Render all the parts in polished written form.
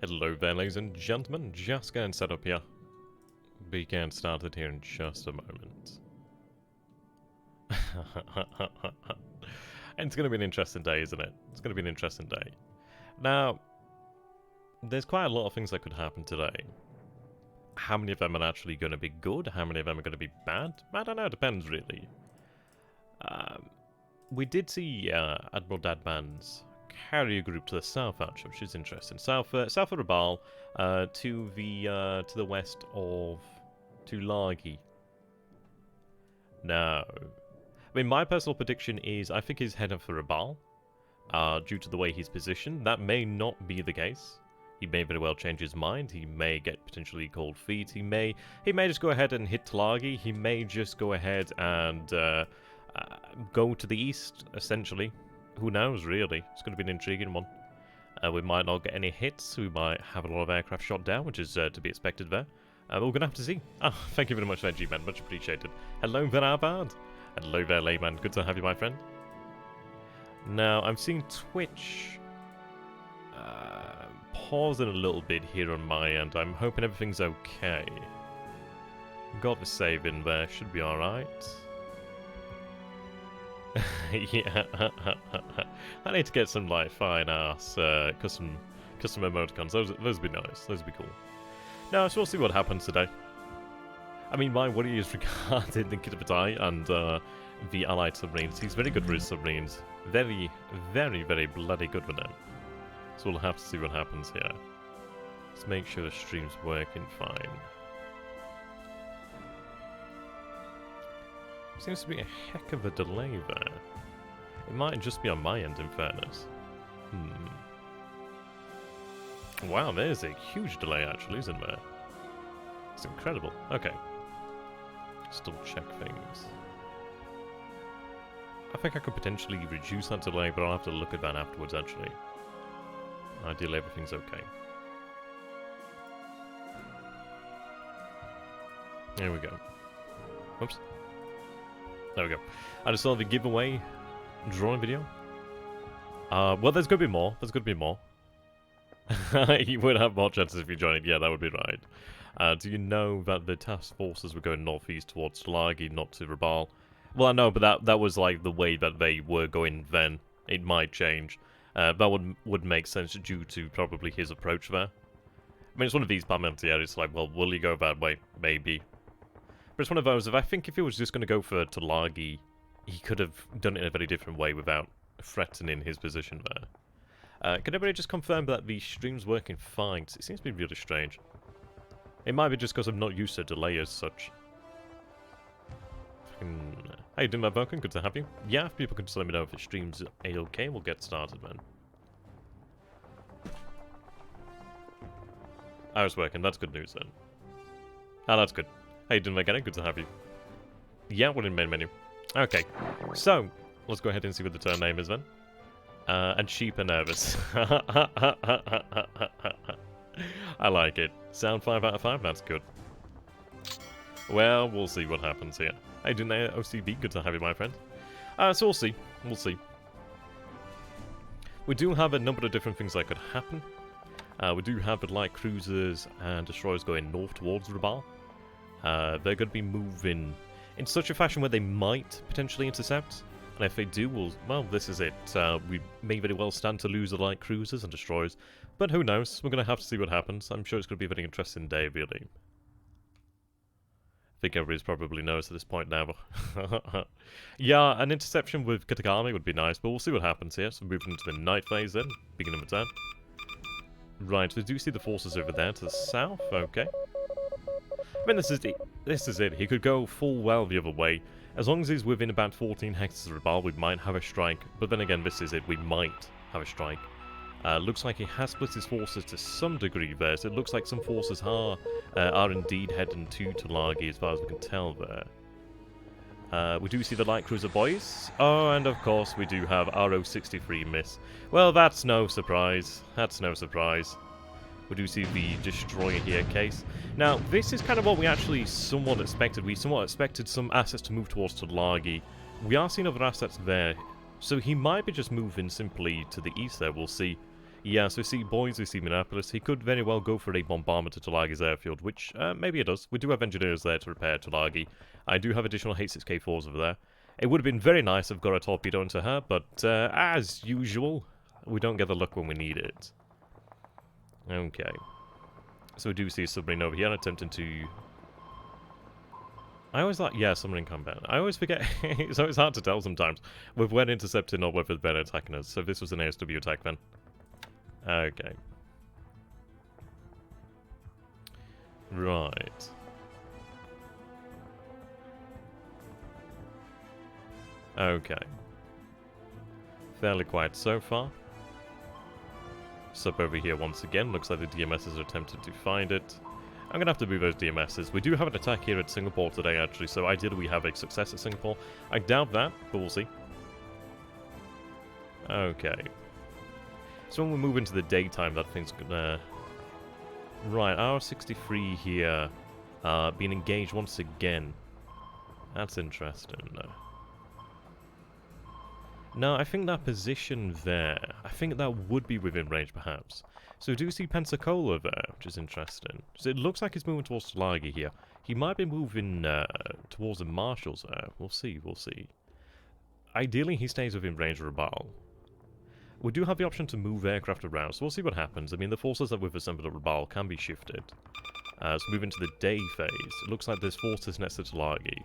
Hello there, ladies and gentlemen. Just getting set up here. Be getting started here in just a moment. And it's going to be an interesting day, isn't it? It's going to be an interesting day. Now, there's quite a lot of things that could happen today. How many of them are actually going to be good? How many of them are going to be bad? I don't know, it depends really. We did see Admiral Dadman's carrier group to the south, actually, which is interesting. South of Rabal, to the west of Tulagi. Now, I mean, my personal prediction is I think he's heading for Rabal, due to the way he's positioned. That may not be the case. He may very well change his mind. He may get potentially cold feet. He may just go ahead and hit Tulagi. He may just go ahead and go to the east, essentially. Who knows, really? It's going to be an intriguing one. We might not get any hits. We might have a lot of aircraft shot down, which is to be expected there. But we're going to have to see. Oh, thank you very much for that, G-Man. Much appreciated. Hello there, Arbard. Hello there, Layman. Good to have you, my friend. Now, I'm seeing Twitch pausing a little bit here on my end. I'm hoping everything's okay. Got the save in there. Should be alright. Yeah, I need to get some like fine ass custom emoticons. Those would be nice. Those would be cool. Now, so we'll see what happens today. I mean, my worry is regarding the Kitabatai and the allied submarines. He's very good for his submarines. Very, very, very bloody good with them. So we'll have to see what happens here. Let's make sure the stream's working fine. Seems to be a heck of a delay there. It might just be on my end, in fairness. Wow, there's a huge delay, actually, isn't there? It's incredible. Okay. Still check things. I think I could potentially reduce that delay, but I'll have to look at that afterwards, actually. Ideally, everything's okay. There we go. Oops. There we go. I just saw the giveaway drawing video. Well, there's going to be more. There's going to be more. You would have more chances if you join it. Yeah, that would be right. Do you know that the task forces were going northeast towards Tulagi, not to Rabal? Well, I know, but that was like the way that they were going then. It might change. That would make sense due to probably his approach there. I mean, it's one of these parliamentary areas. It's like, well, will he go that way? Maybe. But it's one of those, I think if he was just going to go for Tulagi, he could have done it in a very different way without threatening his position there. Can everybody just confirm that the stream's working fine? 'Cause it seems to be really strange. It might be just because I'm not used to delay as such. How you doing, my Vulcan? Good to have you. Yeah, if people can just let me know if the stream's a-okay, we'll get started, man. Oh, it's working. That's good news, then. Oh, that's good. How you doing, Mechanic? Good to have you. Yeah, we're in main menu. Okay, so, let's go ahead and see what the turn name is, then. And sheep are nervous. I like it. Sound 5 out of 5, that's good. Well, we'll see what happens here. How you doing there, OCB? Good to have you, my friend. So we'll see. We'll see. We do have a number of different things that could happen. We do have the light cruisers and destroyers going north towards Rabal. They're going to be moving in such a fashion where they might potentially intercept. And if they do, well, this is it. We may very well stand to lose the light cruisers and destroyers. But who knows? We're going to have to see what happens. I'm sure it's going to be a very interesting day, really. I think everybody's probably knows at this point now. Yeah, an interception with Katagami would be nice, but we'll see what happens here. So moving into the night phase then, beginning of turn. Right, we do see the forces over there to the south, okay. I mean, this is it. He could go full well the other way. As long as he's within about 14 hectares of Rabal, we might have a strike. But then again, this is it. We might have a strike. Looks like he has split his forces to some degree there, so it looks like some forces are indeed heading to Tulagi, as far as we can tell there. We do see the light cruiser boys. Oh, and of course we do have RO-63 miss. Well, that's no surprise. That's no surprise. We do see the destroyer here case. Now, this is kind of what we actually somewhat expected. We somewhat expected some assets to move towards Tulagi. We are seeing other assets there, so he might be just moving simply to the east there. We'll see. Yeah, so we see Boys, we see Minneapolis. He could very well go for a bombardment to Tulagi's airfield, which maybe it does. We do have engineers there to repair Tulagi. I do have additional H6K4s over there. It would have been very nice if got a torpedo into her, but as usual, we don't get the luck when we need it. Okay. So we do see a submarine over here attempting to... I always like, yeah, submarine combat. I always forget, so it's hard to tell sometimes with when intercepting or whether they're attacking us. So this was an ASW attack then. Okay. Right. Okay. Fairly quiet so far. Sub over here once again. Looks like the DMSs are attempting to find it. I'm going to have to move those DMSs. We do have an attack here at Singapore today, actually, so ideally we have a success at Singapore. I doubt that, but we'll see. Okay. So when we move into the daytime, that thing's gonna... Right, R63 here, being engaged once again. That's interesting. No, I think that position there, I think that would be within range, perhaps. So we do see Pensacola there, which is interesting. So it looks like he's moving towards Tulagi here. He might be moving towards the Marshalls there. We'll see, we'll see. Ideally, he stays within range of Rabaul. We do have the option to move aircraft around, so we'll see what happens. I mean, the forces that we've assembled at Rabaul can be shifted. So move into the day phase. It looks like there's forces next to Tulagi.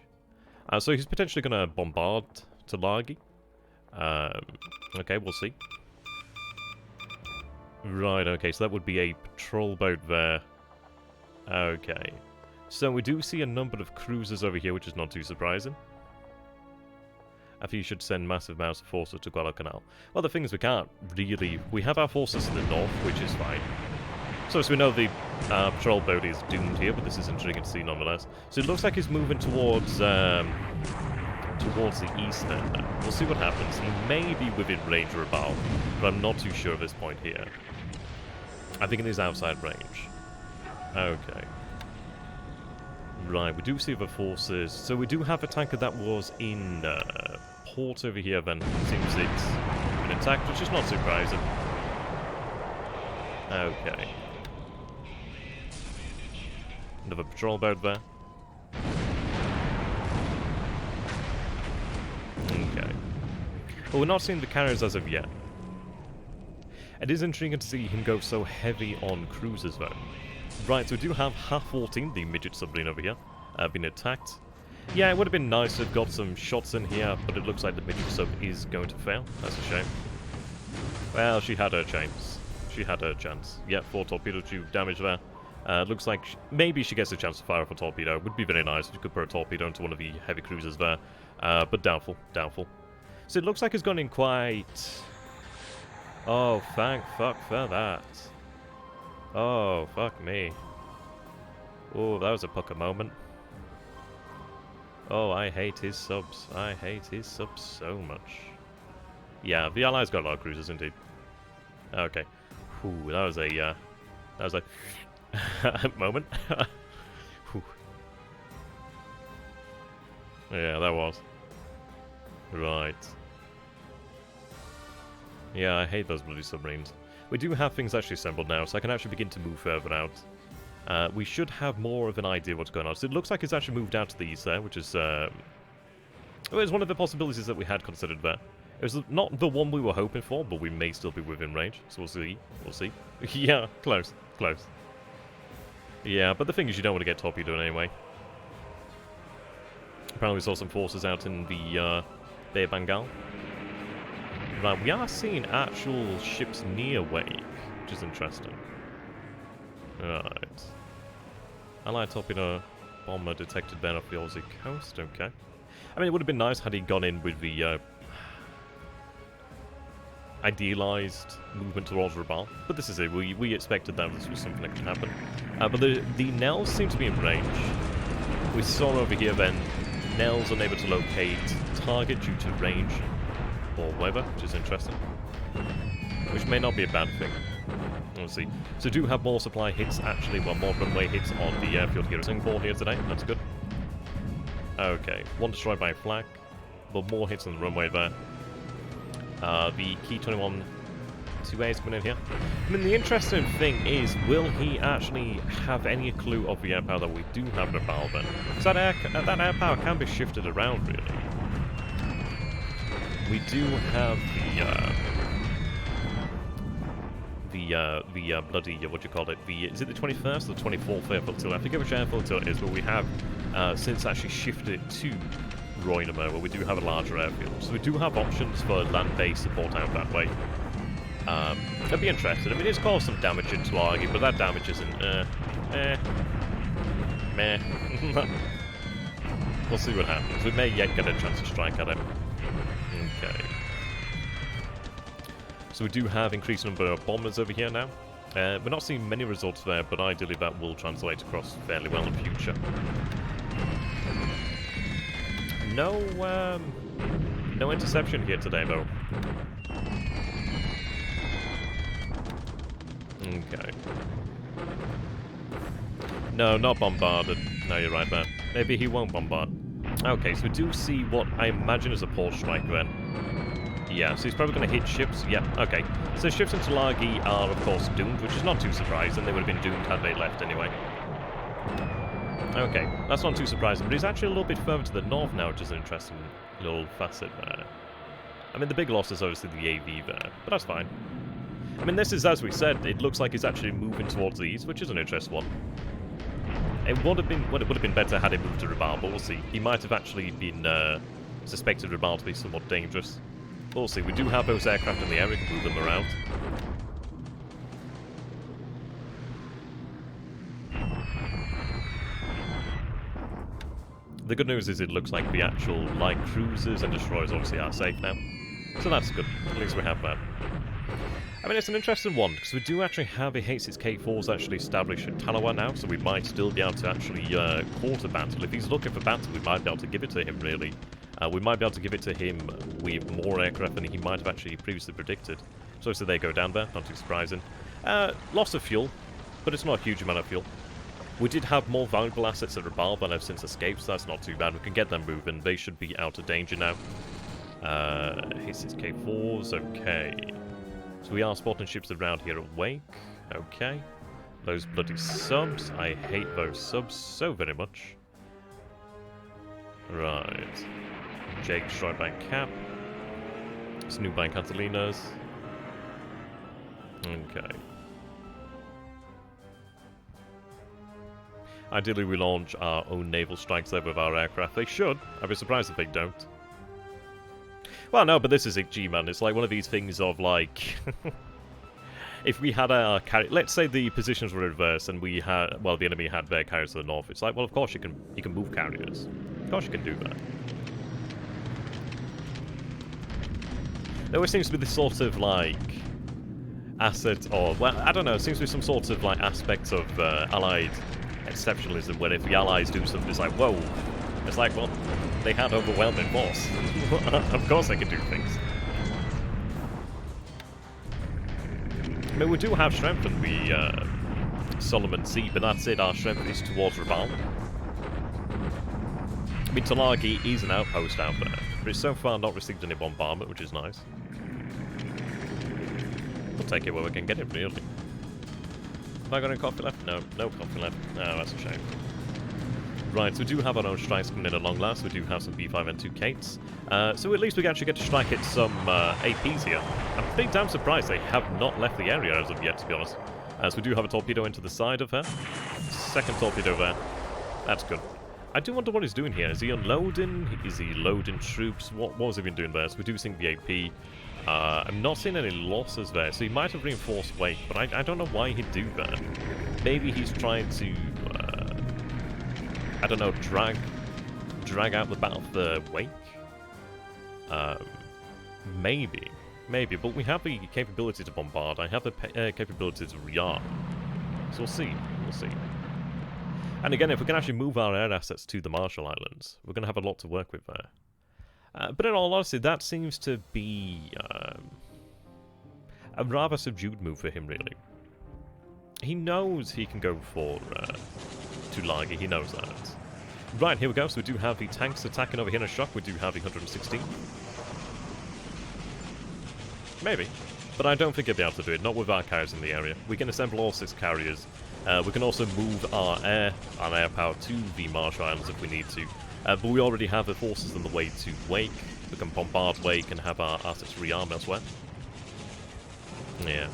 So he's potentially going to bombard Tulagi. Okay, we'll see. Right, okay, so that would be a patrol boat there. Okay. So we do see a number of cruisers over here, which is not too surprising. I think you should send massive amounts of forces to Guadalcanal. Well, the thing is, we can't really... We have our forces to the north, which is fine. So as we know, the patrol boat is doomed here, but this is intriguing to see nonetheless. So it looks like he's moving towards the east then. We'll see what happens. He may be within range of Rabaul, but I'm not too sure at this point here. I think it is outside range. Okay. Right, we do see the forces. So we do have a tanker that was in port over here then. Seems it's been attacked, which is not surprising. Okay. Another patrol boat there. Okay. Well, we're not seeing the carriers as of yet. It is intriguing to see him go so heavy on cruisers though. Right, so we do have HA-14, the midget submarine over here, being attacked. Yeah, it would have been nice to have got some shots in here, but it looks like the midget sub is going to fail. That's a shame. Well, she had her chance. She had her chance. Yeah, 4 torpedo tube damage there. Looks like maybe she gets a chance to fire off a torpedo. It would be very nice if you could put a torpedo into one of the heavy cruisers there. But doubtful, doubtful. So it looks like it's gone in quite... Oh, thank fuck for that. Oh, fuck me. Oh, that was a pucker moment. Oh, I hate his subs. I hate his subs so much. Yeah, the Allies got a lot of cruisers indeed. Okay. Ooh, that was a moment. Yeah, that was. Right. Yeah, I hate those bloody submarines. We do have things actually assembled now, so I can actually begin to move further out. We should have more of an idea what's going on. So it looks like it's actually moved out to the east there, which is... it was one of the possibilities that we had considered there. It was not the one we were hoping for, but we may still be within range, so we'll see. We'll see. Yeah, close. Close. Yeah, but the thing is you don't want to get torpedoed anyway. Apparently we saw some forces out in the Bay of Bengal. Right, we are seeing actual ships near Wake, which is interesting. Right. Allied torpedo bomber detected then off the Aussie coast, okay. I mean, it would have been nice had he gone in with the idealized movement towards Rabaul, but this is it. We expected that this was something that could happen. But the Nels seem to be in range. We saw over here then, Nels unable to locate target due to range or weather, which is interesting. Which may not be a bad thing. We'll see. So do have more supply hits, actually, well, more runway hits on the airfield here at Singapore here today. That's good. Okay, one destroyed by a flak, but more hits on the runway there. The Key 21 2 A's coming in here. I mean, the interesting thing is, will he actually have any clue of the air power that we do have in Raphael then? Because that air power can be shifted around, really. We do have the bloody, what do you call it? Is it the 21st or the 24th air flotilla? I forget which air flotilla it is, but we have since actually shifted it to Roinema, where we do have a larger airfield. So we do have options for land-based support out that way. I'd be interested. I mean, it's caused some damage into Largy, but that damage isn't, meh. We'll see what happens. We may yet get a chance to strike at him. Okay. So we do have increased number of bombers over here now. We're not seeing many results there, but ideally that will translate across fairly well in the future. No interception here today, though. Okay. No, not bombarded. No, you're right there. Maybe he won't bombard. Okay, so we do see what I imagine is a pulse strike then. Yeah, so he's probably going to hit ships. Yeah, okay. So ships into Largy are, of course, doomed, which is not too surprising. They would have been doomed had they left anyway. Okay, that's not too surprising, but he's actually a little bit further to the north now, which is an interesting little facet there. I mean, the big loss is obviously the AV there, but that's fine. I mean, this is, as we said, it looks like he's actually moving towards the east, which is an interesting one. It would have been better had he moved to Rabaul, but we'll see. He might have actually been suspected Rabaul to be somewhat dangerous. We'll see. We do have those aircraft in the area, we can move them around. The good news is it looks like the actual light cruisers and destroyers obviously are safe now. So that's good. At least we have that. I mean, it's an interesting one, because we do actually have a H6 K4s actually established at Talawa now, so we might still be able to actually quarter battle. If he's looking for battle, we might be able to give it to him, really. We might be able to give it to him with more aircraft than he might have actually previously predicted. So they go down there, not too surprising. Loss of fuel, but it's not a huge amount of fuel. We did have more valuable assets at Rabaul that have since escaped, so that's not too bad. We can get them moving. They should be out of danger now. H6 K4s, okay. So we are spotting ships around here at Wake. Okay. Those bloody subs. I hate those subs so very much. Right. Jake destroyed by Cap. Snoop by Catalinas. Okay. Ideally we launch our own naval strikes there with our aircraft. They should. I'd be surprised if they don't. Well, no, but this is XG, man. It's like one of these things of, like... if we had our carrier... Let's say the positions were reversed and we had... Well, the enemy had their carriers to the north. It's like, well, of course you can move carriers. Of course you can do that. There always seems to be this sort of, like... asset or... Well, I don't know. It seems to be some sort of, like, aspect of Allied exceptionalism where if the Allies do something, it's like, whoa. It's like, well, they had overwhelming force. Of course they can do things. I mean, we do have strength in the Solomon Sea, but that's it. Our strength is towards Rabaul. I mean, Talagi is an outpost out there, but it's so far not received any bombardment, which is nice. We'll take it where we can get it, really. Have I got any coffee left? No, no coffee left. Oh, that's a shame. Right, so we do have our own strikes coming in at long last. We do have some B5N2 Kates. So at least we actually get to strike at some APs here. I'm pretty damn surprised they have not left the area as of yet, to be honest. So we do have a torpedo into the side of her. Second torpedo there. That's good. I do wonder what he's doing here. Is he unloading? Is he loading troops? What was he been doing there? So we do sink the AP. I'm not seeing any losses there, so he might have reinforced Wake, but I don't know why he'd do that. Maybe he's trying to... I don't know, drag out the battle of the Wake? Maybe, but we have the capability to bombard. I have the capability to rearm. So we'll see. And again, if we can actually move our air assets to the Marshall Islands, we're going to have a lot to work with there. But in all honesty, that seems to be a rather subdued move for him, really. He knows he can go for Tulagi, he knows that. Right, here we go. So we do have the tanks attacking over here in a shock. We do have the 116. Maybe. but I don't think he'll be able to do it, not with our carriers in the area. We can assemble all 6 carriers. We can also move our air power to the Marshall Islands if we need to. But we already have the forces on the way to Wake. We can bombard Wake and have our assets rearm elsewhere. Yeah.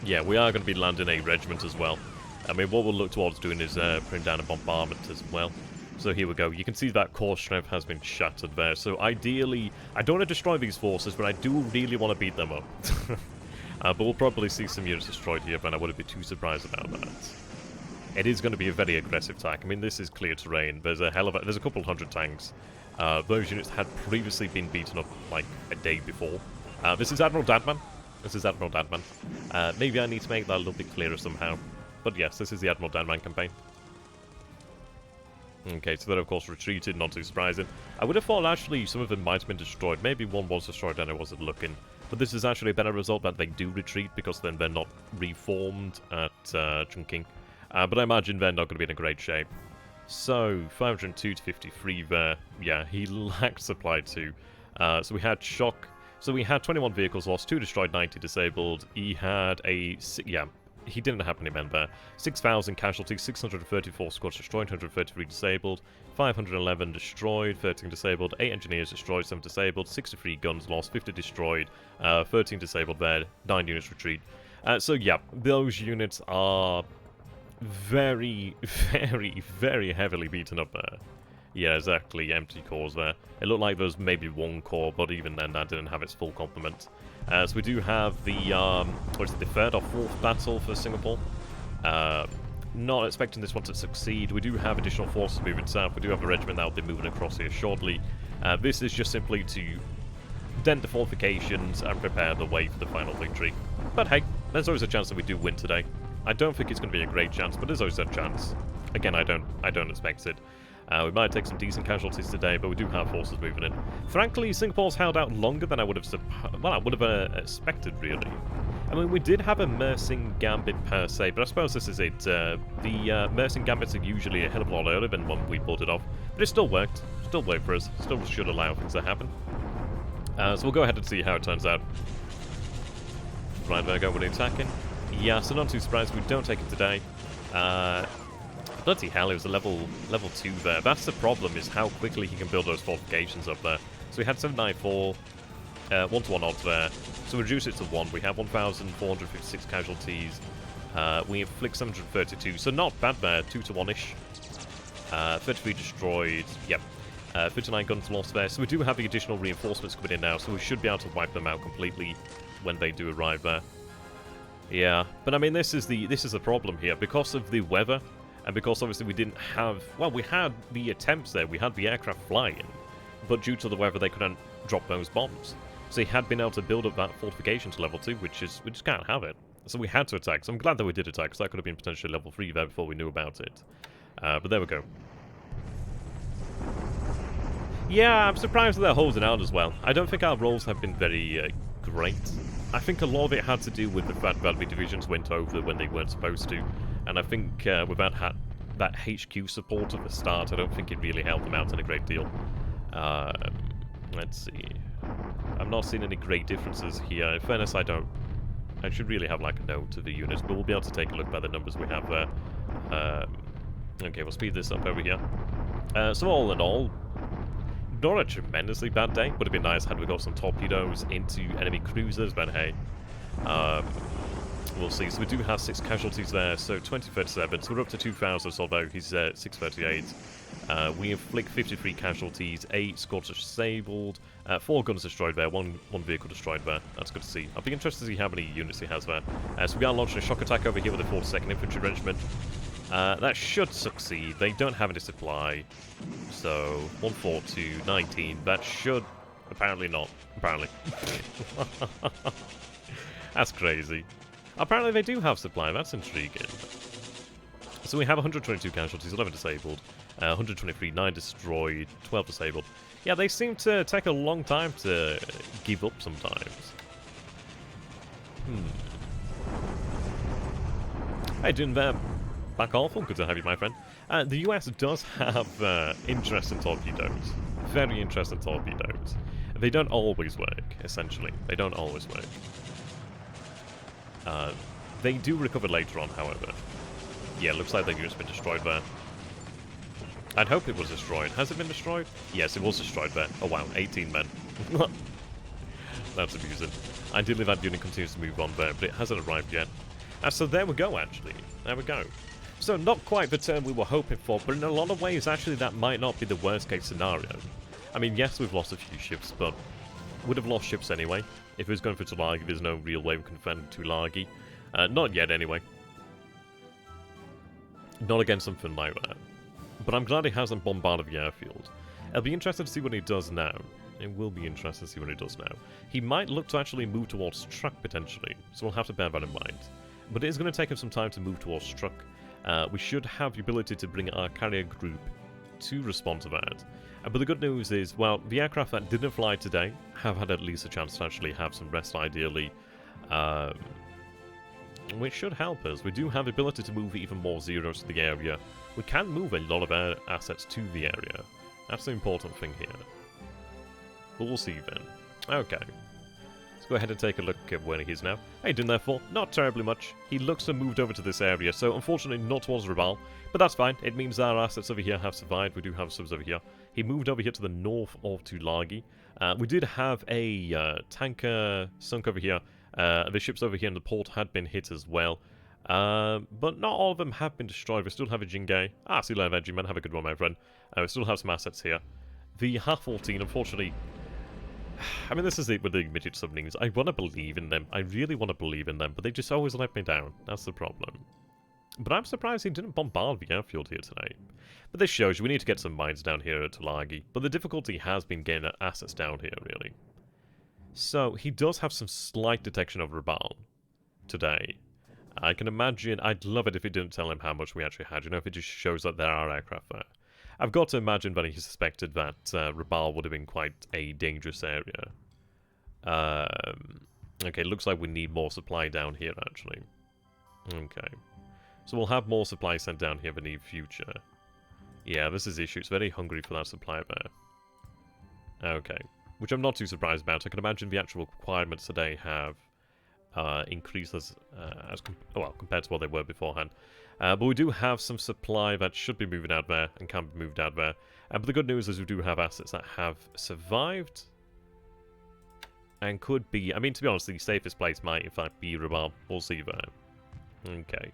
Yeah, we are going to be landing a regiment as well. I mean, what we'll look towards doing is putting down a bombardment as well. So here we go. You can see that core strength has been shattered there. So ideally, I don't want to destroy these forces, but I do really want to beat them up. But we'll probably see some units destroyed here, but I wouldn't be too surprised about that. It is going to be a very aggressive attack. I mean, this is clear terrain. There's a couple hundred tanks. Those units had previously been beaten up like a day before. This is Admiral Dadman. Maybe I need to make that a little bit clearer somehow. But yes, this is the Admiral Dadman campaign. Okay, so they're of course retreated, not too surprising. I would have thought actually some of them might have been destroyed. Maybe one was destroyed and I wasn't looking. But this is actually a better result that they do retreat, because then they're not reformed at Chungking. But I imagine they're not going to be in a great shape. So, 502 to 53 there. Yeah, he lacked supply too. So we had shock. So we had 21 vehicles lost, 2 destroyed, 90 disabled. He had a... yeah, he didn't have any men there. 6,000 casualties, 634 squads destroyed, 133 disabled, 511 destroyed, 13 disabled, 8 engineers destroyed, 7 disabled, 63 guns lost, 50 destroyed, 13 disabled there, 9 units retreat. So yeah, those units are very, very, very heavily beaten up there. Yeah, exactly, empty cores there. It looked like there was maybe 1 core, but even then that didn't have its full complement. So we do have the, what is it, the 3rd or 4th battle for Singapore. Not expecting this one to succeed. We do have additional forces moving south. We do have a regiment that will be moving across here shortly. This is just simply to dent the fortifications and prepare the way for the final victory. But hey, there's always a chance that we do win today. I don't think it's going to be a great chance, but there's always a chance. Again, I don't expect it. We might take some decent casualties today, but we do have forces moving in. Frankly, Singapore's held out longer than I would have expected, really. I mean, we did have a Mersing Gambit per se, but I suppose this is it. The Mersing Gambits are usually a hell of a lot earlier than when we pulled it off, but it still worked. Still worked for us. Still should allow things to happen. So we'll go ahead and see how it turns out. Right, there we go, we're attacking. Yeah, so not too surprised we don't take it today. Bloody hell, it was a level 2 there. That's the problem, is how quickly he can build those fortifications up there. So we had 794, 1-to-1 odds there. So we reduce it to 1. We have 1,456 casualties. We inflict 732, so not bad there, 2-to-1-ish. 33 destroyed, yep. 59 guns lost there. So we do have the additional reinforcements coming in now, so we should be able to wipe them out completely when they do arrive there. Yeah, but I mean, this is the problem here. Because of the weather, and because obviously we didn't have... Well, we had the attempts there, we had the aircraft flying, but due to the weather they couldn't drop those bombs. So he had been able to build up that fortification to level 2, we just can't have it. So we had to attack, so I'm glad that we did attack, because that could have been potentially level 3 there before we knew about it. But there we go. Yeah, I'm surprised that they're holding out as well. I don't think our rolls have been very great. I think a lot of it had to do with the fact that the divisions went over when they weren't supposed to. And I think without that HQ support at the start, I don't think it really helped them out in a great deal. Let's see. I'm not seeing any great differences here. In fairness, I should really have like a note of the units, but we'll be able to take a look by the numbers we have there. Okay, we'll speed this up over here. So all in all, not a tremendously bad day. Would have been nice had we got some torpedoes into enemy cruisers, but hey. We'll see. So we do have 6 casualties there, so 2037. So we're up to 2,000, although he's 638. We inflict 53 casualties, 8 squads disabled, 4 guns destroyed there, one vehicle destroyed there. That's good to see. I'll be interested to see how many units he has there. So we are launching a shock attack over here with the 42nd Infantry Regiment. That should succeed. They don't have any supply. So 142, 19. That should... Apparently not. Apparently. That's crazy. Apparently they do have supply, that's intriguing. So we have 122 casualties, 11 disabled, 123, 9 destroyed, 12 disabled. Yeah, they seem to take a long time to give up sometimes. Hey, doing there, back awful, good to have you, my friend. The US does have interesting torpedoes. Very interesting torpedoes. They don't always work, essentially. They don't always work. They do recover later on, however. Yeah, looks like the unit's been destroyed there. I'd hope it was destroyed. Has it been destroyed? Yes, it was destroyed there. Oh wow, 18 men. That's amusing. Ideally that unit continues to move on there, but it hasn't arrived yet. So there we go, actually. There we go. So not quite the turn we were hoping for, but in a lot of ways, actually, that might not be the worst case scenario. I mean, yes, we've lost a few ships, but would have lost ships anyway. If it was going for Tulagi, there's no real way we can defend Tulagi. Not yet, anyway. Not against something like that. But I'm glad he hasn't bombarded the airfield. It'll be interesting to see what he does now. It will be interesting to see what he does now. He might look to actually move towards Truck, potentially, so we'll have to bear that in mind. But it is going to take him some time to move towards Truck. We should have the ability to bring our carrier group to respond to that. But the good news is, well, the aircraft that didn't fly today have had at least a chance to actually have some rest, ideally. Which should help us. We do have the ability to move even more Zeros to the area. We can move a lot of air assets to the area. That's the important thing here. But we'll see then. Okay. Let's go ahead and take a look at where he is now. How you doing there for? Not terribly much. He looks to have moved over to this area, so unfortunately not towards Rabaul. But that's fine. It means our assets over here have survived. We do have subs over here. He moved over here to the north of Tulagi. We did have a tanker sunk over here. The ships over here in the port had been hit as well. But not all of them have been destroyed. We still have a Jingay. See you later, Veggieman. Have a good one, my friend. We still have some assets here. The Ha-14, unfortunately... I mean, this is it with the midget submarines. I want to believe in them. I really want to believe in them, but they just always let me down. That's the problem. But I'm surprised he didn't bombard the airfield here today. But this shows you we need to get some mines down here at Tulagi. But the difficulty has been getting assets down here, really. So, he does have some slight detection of Rabaul today. I can imagine, I'd love it if he didn't tell him how much we actually had. You know, if it just shows that there are aircraft there. I've got to imagine that he suspected that Rabaul would have been quite a dangerous area. Okay, looks like we need more supply down here, actually. Okay. So we'll have more supply sent down here in the near future. Yeah, this is the issue. It's very hungry for that supply there. Okay. Which I'm not too surprised about. I can imagine the actual requirements today have increased compared to what they were beforehand. But we do have some supply that should be moving out there and can be moved out there. But the good news is we do have assets that have survived and could be... I mean, to be honest, the safest place might in fact be Rabaul. We'll see there. Okay.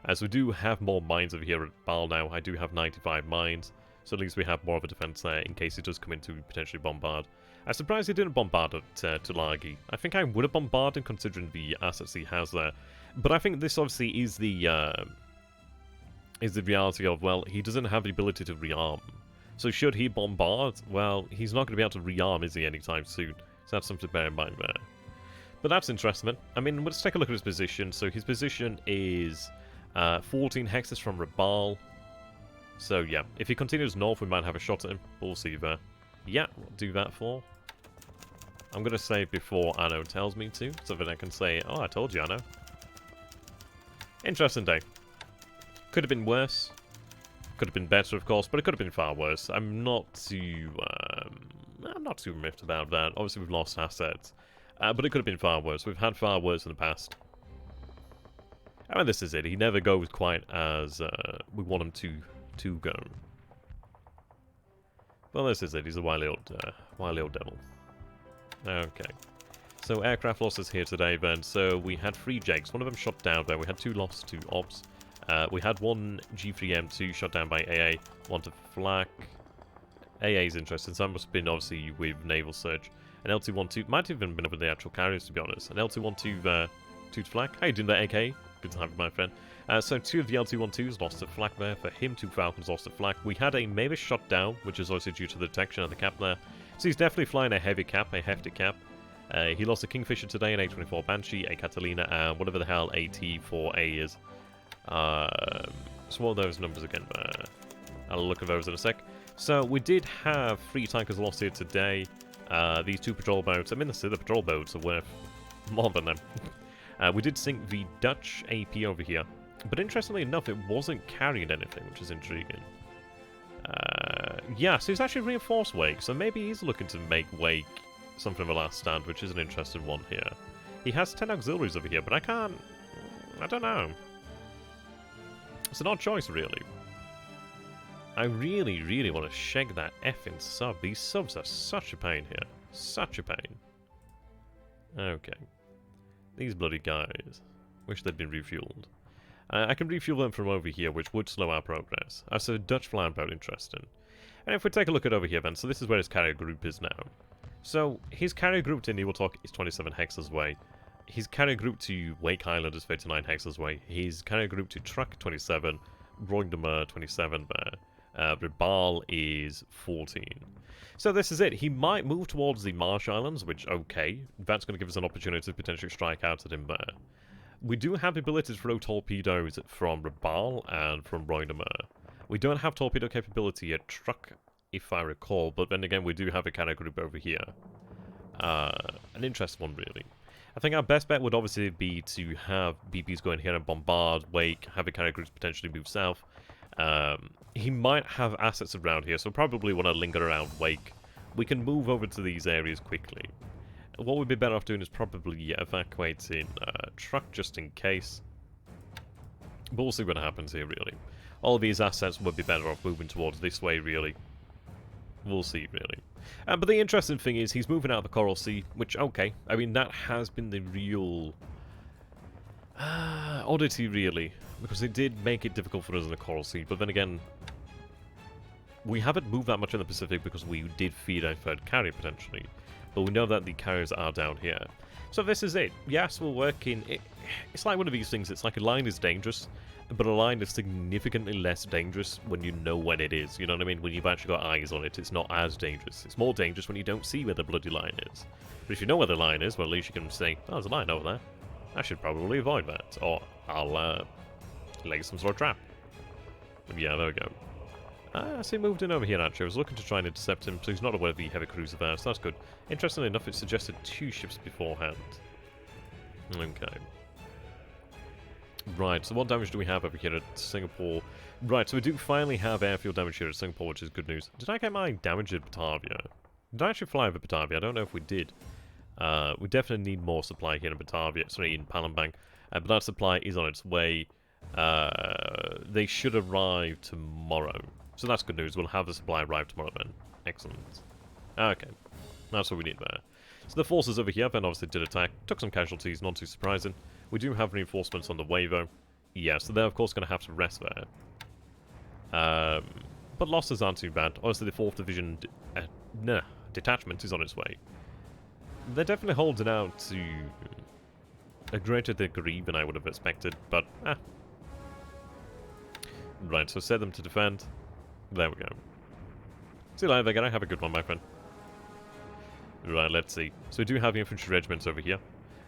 As we do have more mines over here at Baal now. I do have 95 mines. So at least we have more of a defense there in case he does come in to potentially bombard. I'm surprised he didn't bombard at Tulagi. I think I would have bombarded considering the assets he has there. But I think this obviously is the reality of, well, he doesn't have the ability to rearm. So should he bombard, well, he's not going to be able to rearm, is he, anytime soon. So that's something to bear in mind there. But that's interesting. I mean, let's take a look at his position. So his position is 14 hexes from Rabaul. So yeah, if he continues north, we might have a shot at him. We'll see there. Yeah, we'll do that for. I'm going to save before Anno tells me to, so that I can say, oh, I told you, Anno. Interesting day. Could have been worse. Could have been better, of course, but it could have been far worse. I'm not too miffed about that. Obviously, we've lost assets. But it could have been far worse. We've had far worse in the past. I mean, this is it. He never goes quite as we want him to go. Well, this is it. He's a wily old devil. Okay. So, aircraft losses here today, then. So, we had 3 Jakes. One of them shot down there. We had 2 lost to Ops. We had 1 G3M2 shot down by AA. 1 to Flak. AA is interesting. So, that must have been, obviously, with Naval Search. An L212. Might have even been with the actual carriers, to be honest. An L212 2 to Flak. How you doing there, AK? Good to have you, my friend. So 2 of the L212s lost to Flak there. For him, 2 Falcons lost to Flak. We had a Mavis shot down, which is also due to the detection of the cap there. So he's definitely flying a heavy cap, a hefty cap. He lost a Kingfisher today, an A24 Banshee, a Catalina, and whatever the hell AT4A is. So what are those numbers again? I'll look at those in a sec. So we did have 3 tankers lost here today. These 2 patrol boats. I mean, the patrol boats are worth more than them. We did sink the Dutch AP over here. But interestingly enough, it wasn't carrying anything, which is intriguing. Yeah, so he's actually reinforced wake, so maybe he's looking to make wake something of a last stand, which is an interesting one here. He has 10 auxiliaries over here, but I can't... I don't know. It's an odd choice, really. I really, really want to shake that effing sub. These subs are such a pain here. Such a pain. Okay. These bloody guys. Wish they'd been refueled. I can refuel them from over here, which would slow our progress. So a Dutch flying boat, interesting. And if we take a look at over here, then, so this is where his carrier group is now. So, his carrier group to Niwaltok is 27 hexes away. His carrier group to Wake Island is 39 hexes away. His carrier group to Truck, 27. Roigdemer, 27 there. Ribal is 14. So this is it. He might move towards the Marsh Islands, which, okay, that's going to give us an opportunity to potentially strike out at him there. We do have the ability to throw torpedoes from Ribal and from Roigdemer. We don't have torpedo capability at Truck, if I recall, but then again, we do have a carrier group over here. An interesting one, really. I think our best bet would obviously be to have BPs go in here and bombard Wake, have a carrier groups potentially move south. He might have assets around here, so probably want to linger around Wake. We can move over to these areas quickly. What we'd be better off doing is probably evacuating Truck just in case. But we'll see what happens here, really. All of these assets would be better off moving towards this way, really. We'll see, really. But the interesting thing is, he's moving out of the Coral Sea, which, okay, I mean, that has been the real oddity, really, because it did make it difficult for us in the Coral Sea, but then again, we haven't moved that much in the Pacific because we did feed a third carrier, potentially, but we know that the carriers are down here. So this is it. Yes, we're working... It's like one of these things, it's like a line is dangerous, but a line is significantly less dangerous when you know when it is. You know what I mean? When you've actually got eyes on it, it's not as dangerous. It's more dangerous when you don't see where the bloody line is. But if you know where the line is, well, at least you can say, oh, there's a line over there. I should probably avoid that. Or I'll lay some sort of trap. Yeah, there we go. I see he moved in over here, actually. I was looking to try and intercept him, so he's not aware of the heavy cruiser there, so that's good. Interestingly enough, it suggested 2 ships beforehand. Okay. Right, so what damage do we have over here at Singapore? Right, so we do finally have airfield damage here at Singapore, which is good news. Did I get my damage at Batavia? Did I actually fly over Batavia? I don't know if we did. We definitely need more supply here in Batavia, sorry, in Palembang. But that supply is on its way. They should arrive tomorrow. So that's good news. We'll have the supply arrive tomorrow then. Excellent. Okay. That's what we need there. So the forces over here then obviously did attack. Took some casualties, not too surprising. We do have reinforcements on the way though. Yeah, so they're of course going to have to rest there. But losses aren't too bad. Honestly, the 4th Division detachment is on its way. They're definitely holding out to a greater degree than I would have expected, but Right, so set them to defend. There we go. See you later, Vegeta. Have a good one, my friend. Right, let's see. So we do have the infantry regiments over here.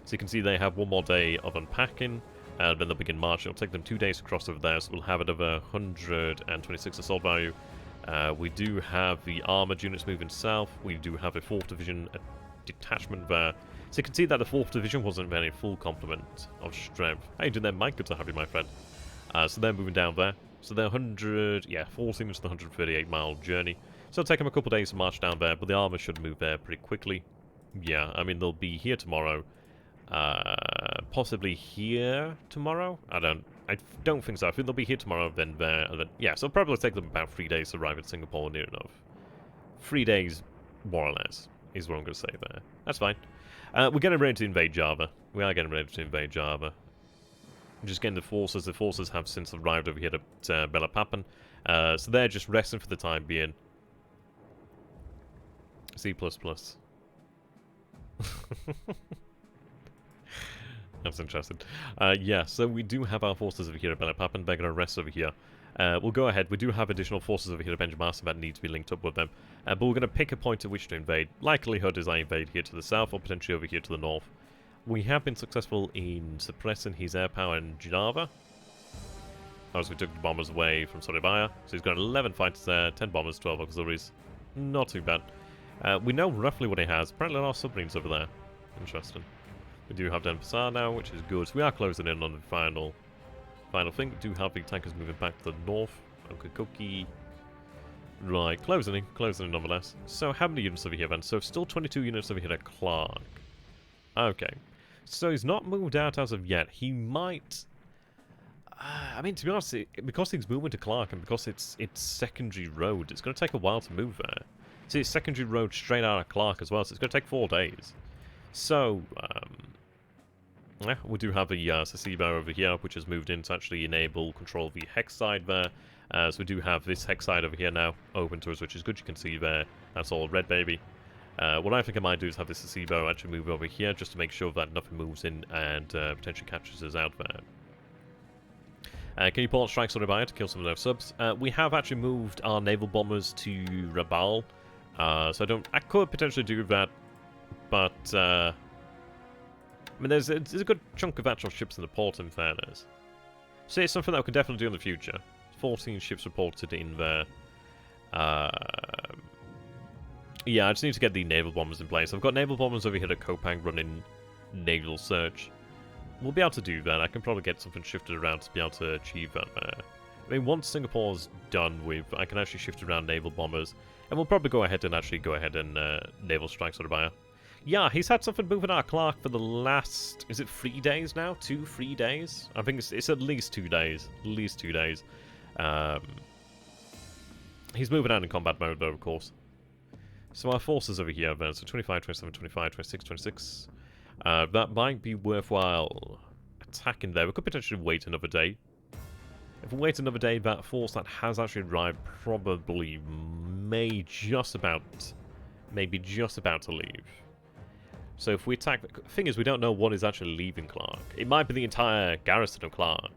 So you can see they have 1 more day of unpacking, and then they'll begin marching. It'll take them 2 days to cross over there, so we'll have it over 126 assault value. We do have the armoured units moving south. We do have a 4th Division detachment there. So you can see that the 4th Division wasn't very full complement of strength. How you doing there, Mike? Good to have you, my friend. So they're moving down there. So they're 14 to the 138-mile journey. So it'll take them a couple days to march down there, but the armor should move there pretty quickly. Yeah, I mean, they'll be here tomorrow. Possibly here tomorrow? I don't think so. I think they'll be here tomorrow, then there, and then... Yeah, so it'll probably take them about 3 days to arrive at Singapore, near enough. 3 days, more or less, is what I'm going to say there. That's fine. We're getting ready to invade Java. We are getting ready to invade Java. Just getting the forces. The forces have since arrived over here at BLeAcHACiD. So they're just resting for the time being. C++. That's interesting. Yeah, so we do have our forces over here at BLeAcHACiD. They're going to rest over here. We'll go ahead. We do have additional forces over here at Benjamin that need to be linked up with them. But we're going to pick a point at which to invade. Likelihood is I invade here to the south or potentially over here to the north. We have been successful in suppressing his air power in Java. As we took the bombers away from Surabaya. So he's got 11 fighters there, 10 bombers, 12 auxiliaries. Not too bad. We know roughly what he has. Apparently there are submarines over there. Interesting. We do have Denpasar now, which is good. So we are closing in on the final thing. We do have the tankers moving back to the north. Okie dokie. Right, closing in nonetheless. So how many units over here then? So still 22 units over here at Clark. Okay. So he's not moved out as of yet. He might... I mean, to be honest, because he's moving to Clark and because it's secondary road, it's going to take a while to move there. See, it's secondary road straight out of Clark as well, so it's going to take 4 days. So, yeah, we do have a Sasibo over here, which has moved in to actually enable control of the hex side there. So we do have this hex side over here now open to us, which is good. You can see there, that's all red, baby. What I think I might do is have this Sasibo actually move over here just to make sure that nothing moves in and potentially catches us out there. Can you pull out strikes on Rabaya to kill some of those subs? We have actually moved our naval bombers to Rabal, so I could potentially do that, but I mean, there's a good chunk of actual ships in the port, in fairness. So it's something that we can definitely do in the future. 14 ships reported in there. Yeah, I just need to get the naval bombers in place. I've got naval bombers over here at Kopang running naval search. We'll be able to do that. I can probably get something shifted around to be able to achieve that there. I mean, once Singapore's done with, I can actually shift around naval bombers. And we'll probably go ahead and naval strikes on Rabaya. Yeah, he's had something moving out of Clark for the last... Is it 3 days now? 3 days? I think it's at least 2 days. At least 2 days. He's moving out in combat mode, though, of course. So our forces over here, then. So 25, 27, 25, 26, 26... that might be worthwhile attacking there. We could potentially wait another day. If we wait another day, that force that has actually arrived probably maybe just about to leave. So if we attack... The thing is, we don't know what is actually leaving Clark. It might be the entire garrison of Clark.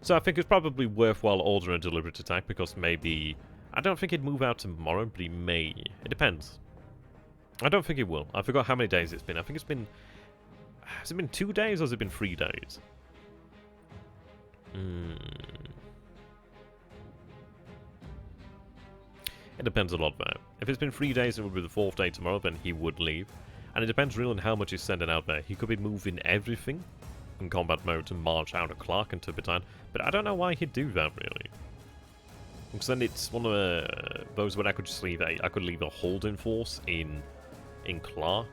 So I think it's probably worthwhile ordering a deliberate attack because maybe... I don't think he'd move out tomorrow, but he may. It depends. I don't think it will. I forgot how many days it's been. I think it's been... Has it been 2 days or has it been 3 days? It depends a lot there. If it's been 3 days, it would be the 4th day tomorrow, then he would leave. And it depends really on how much he's sending out there. He could be moving everything in combat mode to march out of Clark and Tibetan, but I don't know why he'd do that, really. Because then it's one of those where I could just leave I could leave a holding force in Clark.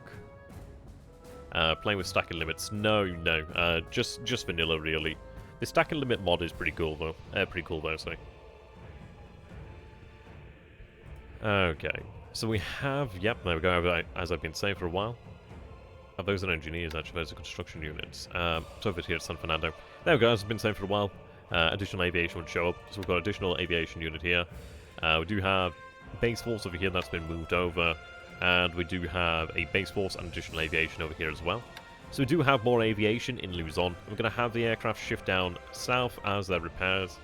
Playing with stacking limits. No. Just vanilla, really. The stacking limit mod is pretty cool, though. Sorry. Okay. So we have... Yep, there we go. As I've been saying for a while. Those are engineers, actually. Those are construction units. So over here at San Fernando. There we go, as I've been saying for a while. Additional aviation would show up. So we've got additional aviation unit here. We do have base force over here that's been moved over. And we do have a base force and additional aviation over here as well. So we do have more aviation in Luzon. We're going to have the aircraft shift down south as they're repairs.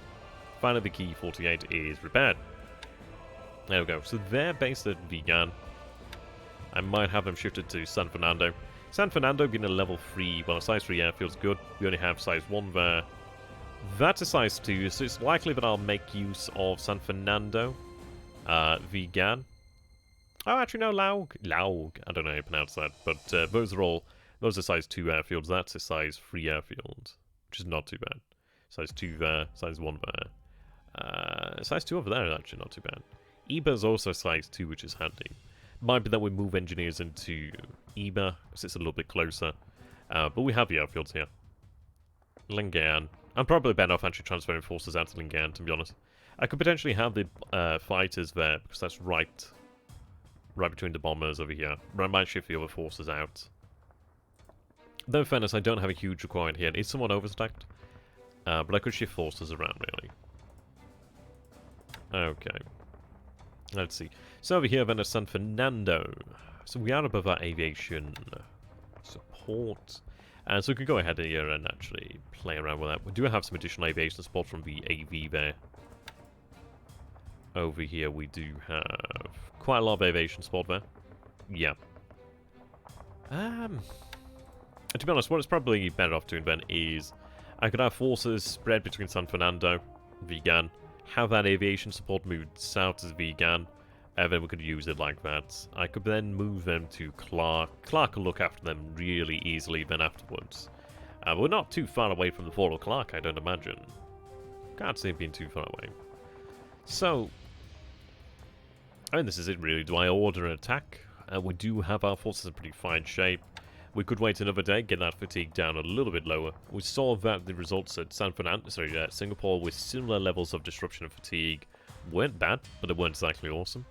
Finally, the Key 48 is repaired. There we go. So they're based at Vigan. I might have them shifted to San Fernando. San Fernando being a level 3, well, a size 3 airfield's good. We only have size 1 there. That's a size 2, so it's likely that I'll make use of San Fernando. Vigan. Oh, actually, no, Laug. I don't know how you pronounce that, but those are size 2 airfields. That's a size 3 airfield, which is not too bad. Size 2 there, size 1 there. Size 2 over there is actually not too bad. Iba is also size 2, which is handy. Might be that we move engineers into Iba, because it's a little bit closer. But we have the airfields here. Lingan. I'm probably better off actually transferring forces out to Lingan, to be honest. I could potentially have the fighters there, because that's right between the bombers over here. But I might shift the other forces out. Though in fairness, I don't have a huge requirement here. It's somewhat overstacked. But I could shift forces around, really. Okay. Let's see. So over here then at San Fernando. So we are above our aviation support. And so we can go ahead here and actually play around with that. We do have some additional aviation support from the AV there. Over here we do have quite a lot of aviation support there. Yeah. To be honest, what it's probably better off doing then is I could have forces spread between San Fernando, Vigan, have that aviation support moved south as Vigan, and then we could use it like that. I could then move them to Clark. Clark will look after them really easily then afterwards. We're not too far away from the Fort of Clark, I don't imagine. Can't see it being too far away. So, And this is it really. Do I order an attack? We do have our forces in pretty fine shape. We could wait another day, get that fatigue down a little bit lower. We saw that the results at Singapore with similar levels of disruption and fatigue weren't bad, but they weren't exactly awesome.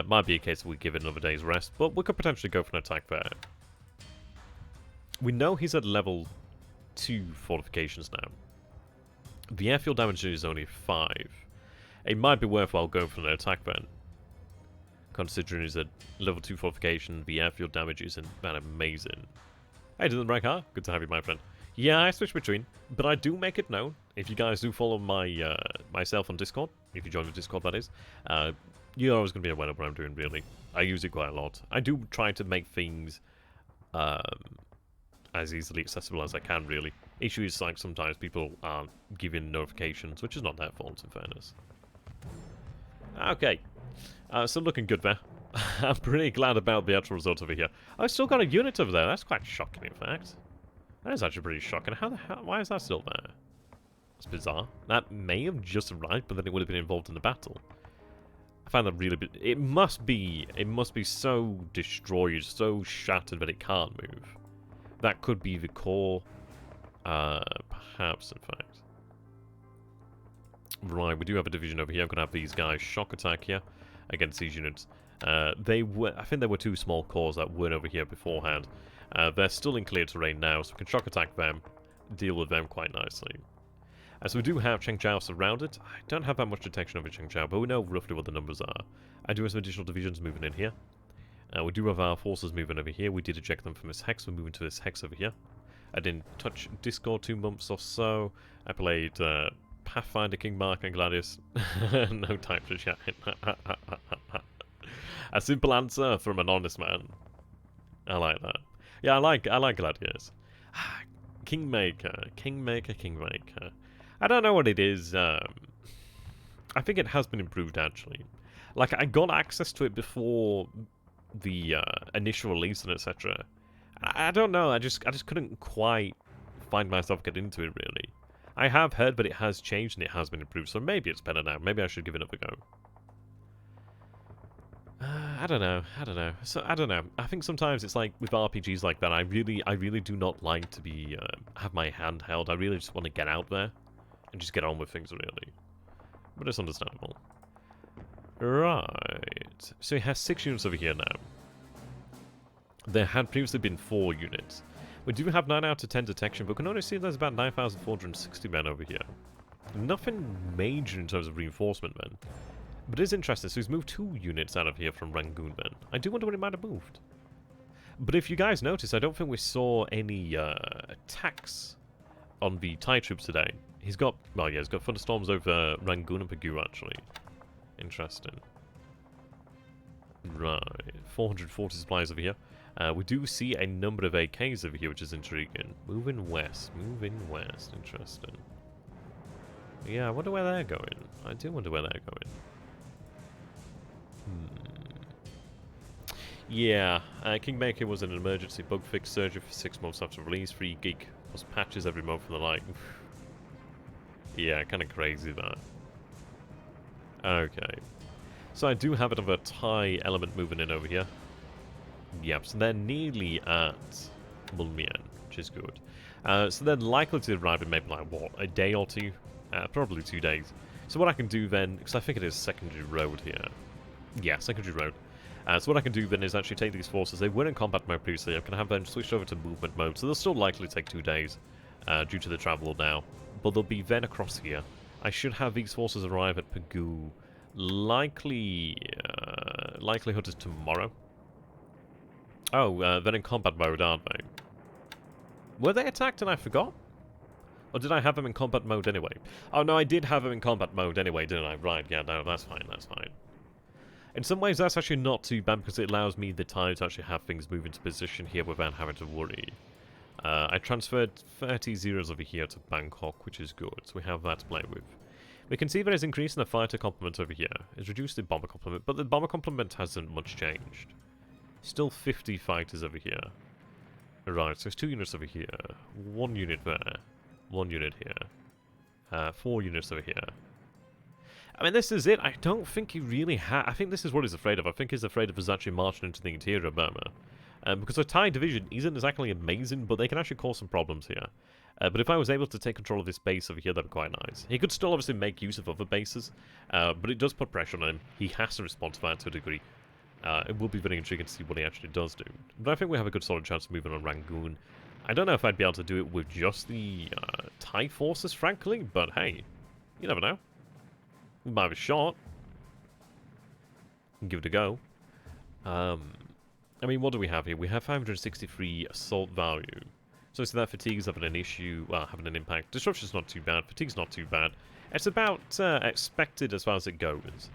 Might be a case we give it another day's rest, but we could potentially go for an attack there. We know he's at level 2 fortifications now. The airfield damage is only 5. It might be worthwhile going for an attack then. Considering he's at level 2 fortification, the airfield damage isn't that amazing. Hey, Dylan Brecker, good to have you, my friend. Yeah, I switch between, but I do make it known. If you guys do follow my myself on Discord, if you join the Discord, that is, you're always going to be aware of what I'm doing, really. I use it quite a lot. I do try to make things as easily accessible as I can, really. Issue is, like, sometimes people aren't giving notifications, which is not their fault, in fairness. Okay. So looking good there. I'm pretty glad about the actual result over here. I've still got a unit over there. That's quite shocking, in fact. That is actually pretty shocking. How the hell? Why is that still there? That's bizarre. That may have just arrived, but then it would have been involved in the battle. I find that really... It must be so destroyed, so shattered that it can't move. That could be the core. Perhaps, in fact. Right, we do have a division over here. I'm going to have these guys shock attack here against these units. I think there were 2 small cores that weren't over here beforehand. They're still in clear terrain now, so we can shock attack them, deal with them quite nicely. So we do have Chengqiao surrounded. I don't have that much detection over Chengqiao, but we know roughly what the numbers are. I do have some additional divisions moving in here. We do have our forces moving over here. We did eject them from this hex. We're moving to this hex over here. I didn't touch Discord 2 months or so. I played Pathfinder, King Mark, and Gladius. No time to chat. A simple answer from an honest man. I like that. Yeah, I like Gladius. Kingmaker. I don't know what it is. I think it has been improved, actually. Like, I got access to it before the initial release and etc. I don't know. I just couldn't quite find myself getting into it, really. I have heard, but it has changed and it has been improved, so maybe it's better now. Maybe I should give it another go. I don't know. So I don't know. I think sometimes it's like with RPGs like that. I really do not like to be have my hand held. I really just want to get out there and just get on with things, really. But it's understandable. Right. So he has 6 units over here now. There had previously been 4 units. We do have 9 out of 10 detection, but we can only see there's about 9,460 men over here. Nothing major in terms of reinforcement, then. But it is interesting, so he's moved 2 units out of here from Rangoon, then. I do wonder what he might have moved. But if you guys notice, I don't think we saw any attacks on the Thai troops today. He's got, well, yeah, he's got thunderstorms over Rangoon and Pegu, actually. Interesting. Right, 440 supplies over here. We do see a number of AKs over here, which is intriguing. Moving west. Interesting. Yeah, I wonder where they're going. I do wonder where they're going. Yeah, Kingmaker was an emergency bug fix surgery for 6 months after release. 3 gig plus patches every month and the like. Yeah, kind of crazy that. Okay. So I do have another Thai element moving in over here. Yep, so they're nearly at Mulmian, which is good. So they're likely to arrive in maybe like, what, a day or 2? Probably 2 days. So what I can do then, because I think it is secondary road here. Yeah, secondary road. So what I can do then is actually take these forces. They were in combat mode previously. I can have them switched over to movement mode. So they'll still likely take 2 days due to the travel now. But they'll be then across here. I should have these forces arrive at Pegu. Likelihood is tomorrow. Oh, they're in combat mode, aren't they? Were they attacked and I forgot? Or did I have them in combat mode anyway? Oh, no, I did have them in combat mode anyway, didn't I? Right, yeah, no, that's fine. In some ways, that's actually not too bad because it allows me the time to actually have things move into position here without having to worry. I transferred 30 zeros over here to Bangkok, which is good, so we have that to play with. We can see that it's increasing the fighter complement over here. It's reduced the bomber complement, but the bomber complement hasn't much changed. Still 50 fighters over here. Right, so there's 2 units over here. 1 unit there. 1 unit here. 4 units over here. I mean, this is it. I don't think he really I think this is what he's afraid of. I think he's afraid of us actually marching into the interior of Burma. Because our Thai division isn't exactly amazing, but they can actually cause some problems here. But if I was able to take control of this base over here, that'd be quite nice. He could still obviously make use of other bases, but it does put pressure on him. He has to respond to that to a degree. It will be very intriguing to see what he actually does do. But I think we have a good solid chance of moving on Rangoon. I don't know if I'd be able to do it with just the Thai forces, frankly, but hey, you never know. We might have a shot. Give it a go. I mean, what do we have here? We have 563 assault value. So that fatigue's having an issue, well, having an impact. Disruption's not too bad, fatigue's not too bad. It's about expected as far as it goes.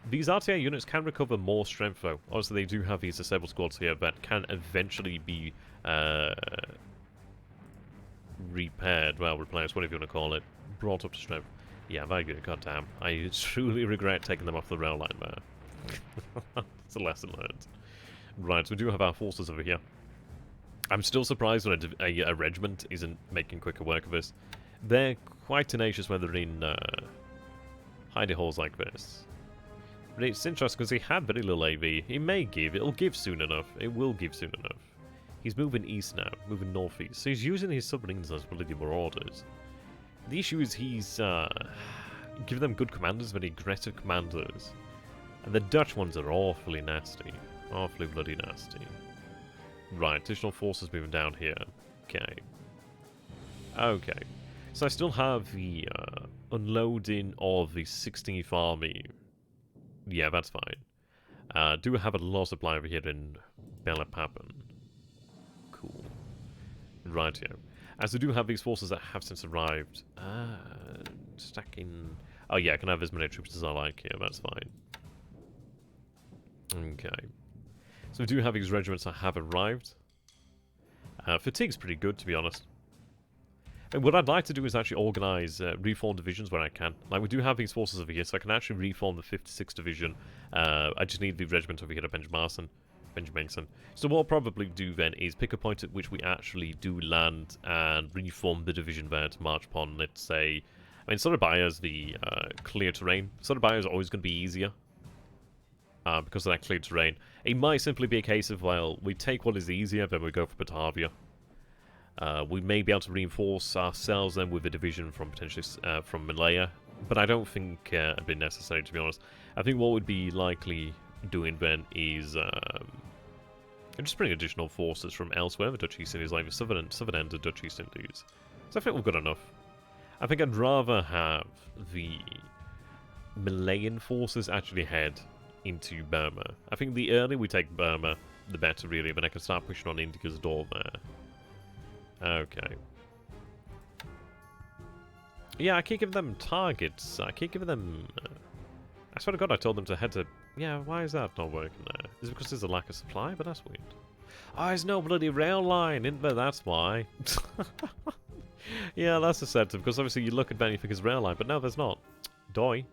These RTA units can recover more strength though. Obviously they do have these disabled squads here that can eventually be repaired, well, replaced, whatever you want to call it. Brought up to strength. Yeah, very good, goddamn. I truly regret taking them off the rail line there. It's a lesson learned. Right, so we do have our forces over here. I'm still surprised when a regiment isn't making quicker work of this. They're quite tenacious when they're in hidey holes like this. But it's interesting because he had very little AV. He may give. It'll give soon enough. It will give soon enough. He's moving east now, moving northeast. So he's using his submarines as bloody marauders. The issue is he's giving them good commanders, very aggressive commanders. And the Dutch ones are awfully nasty. Awfully bloody nasty. Right, additional forces moving down here. Okay. Okay. So I still have the unloading of the 16th Army. Yeah, that's fine. Do have a lot of supply over here in BLeAcHACiD. Cool. Right here. As we do have these forces that have since arrived. Stacking. Oh yeah, I can have as many troops as I like here, that's fine. Okay. So we do have these regiments that have arrived. Fatigue's pretty good, to be honest. And what I'd like to do is actually organise reform divisions where I can. Like, we do have these forces over here, so I can actually reform the 56th Division. I just need the regiment over here at Benjamin. So what I'll probably do then is pick a point at which we actually do land and reform the division there to march upon, let's say... I mean, Surabaya is the clear terrain. Surabaya is always going to be easier. Because of that clear terrain. It might simply be a case of, well, we take what is easier, then we go for Batavia. We may be able to reinforce ourselves then with a division from potentially from Malaya, but I don't think it'd be necessary, to be honest. I think what would be likely doing then is just bring additional forces from elsewhere, the Dutch East Indies, like the southern end of Dutch East Indies. So I think we've got enough. I think I'd rather have the Malayan forces actually head into Burma. I think the earlier we take Burma, the better, really. Then I can start pushing on India's door there. Okay. Yeah, I keep giving them targets. I keep giving them... I swear to God, I told them to head to... Yeah, why is that not working there? Is it because there's a lack of supply? But that's weird. Oh, there's no bloody rail line, isn't there? That's why. Yeah, that's deceptive, because obviously you look at that and you think it's rail line, but no, there's not. Doi.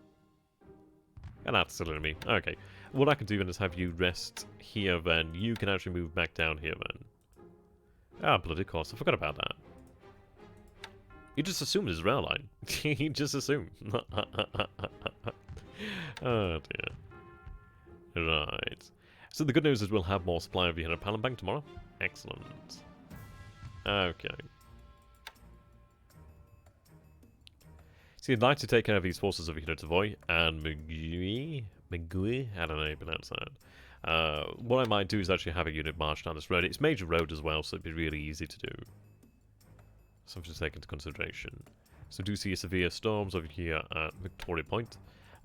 And that's silly me. Okay. What I can do then is have you rest here then. You can actually move back down here then. Ah, bloody course. I forgot about that. You just assume it's rail line. You just assume. Oh dear. Right. So the good news is we'll have more supply over here at Palembang tomorrow. Excellent. Okay. See, I'd like to take care of these forces over here at Tavoy and Megui, I don't know how you pronounce that. What I might do is actually have a unit march down this road. It's a major road as well, so it'd be really easy to do. Something to take into consideration. So do see severe storms over here at Victoria Point.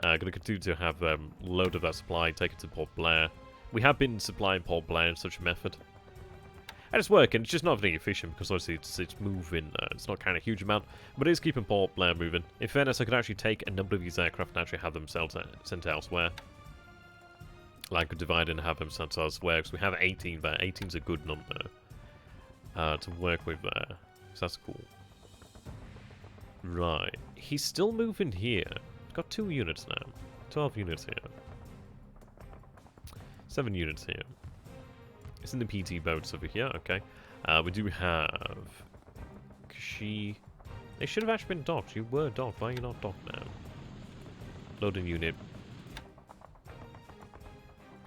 Going to continue to have load of that supply, take it to Port Blair. We have been supplying Port Blair in such a method. And it's working, it's just not very efficient because obviously it's moving, it's not kind of a huge amount, but it is keeping Port Blair moving. In fairness, I could actually take a number of these aircraft and actually have them sent elsewhere. Like, I could divide and have them sent elsewhere, because we have 18 there. 18's a good number to work with there, so that's cool. Right, he's still moving here. Got 2 units now. 12 units here. 7 units here. It's in the PT boats over here, okay. We do have... Kashi... They should have actually been docked. You were docked. Why are you not docked now? Loading unit.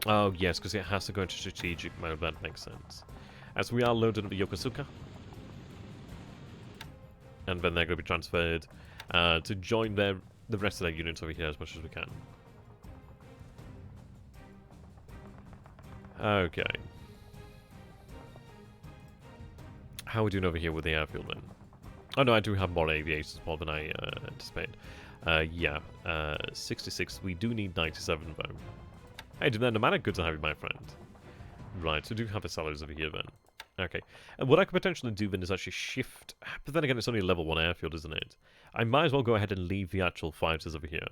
Oh, yes, because it has to go into strategic mode. That makes sense. As we are loaded up with Yokosuka. And then they're going to be transferred to join the rest of their units over here as much as we can. Okay. How are we doing over here with the airfield then? Oh no, I do have more aviation support than I anticipated. Yeah, 66. We do need 97 though. Hey, nomadic good to have you, my friend. Right, so we do have the salaries over here then. Okay, and what I could potentially do then is actually shift, but then again it's only a level 1 airfield, isn't it? I might as well go ahead and leave the actual fighters over here.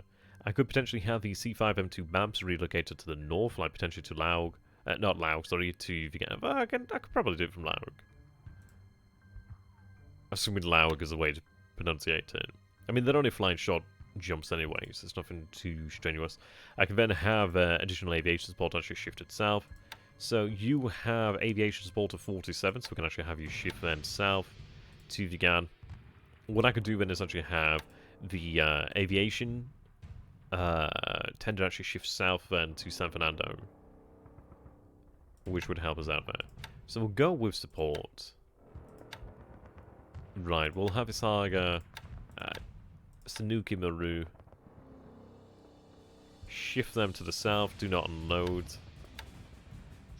I could potentially have the C5M2 MAMPs relocated to the north, like potentially to Laug, not Laug, sorry, to Vigan. I could probably do it from Laug. Assuming Laug is a way to pronunciate it. I mean, they're only flying short jumps anyway, so it's nothing too strenuous. I can then have additional aviation support actually shifted south. So you have aviation support of 47, so we can actually have you shift then south to Vigan. What I could do then is actually have the aviation tend to actually shift south then to San Fernando, which would help us out there. So we'll go with support. Right, we'll have Isaga, Sanuki Maru, shift them to the south, do not unload.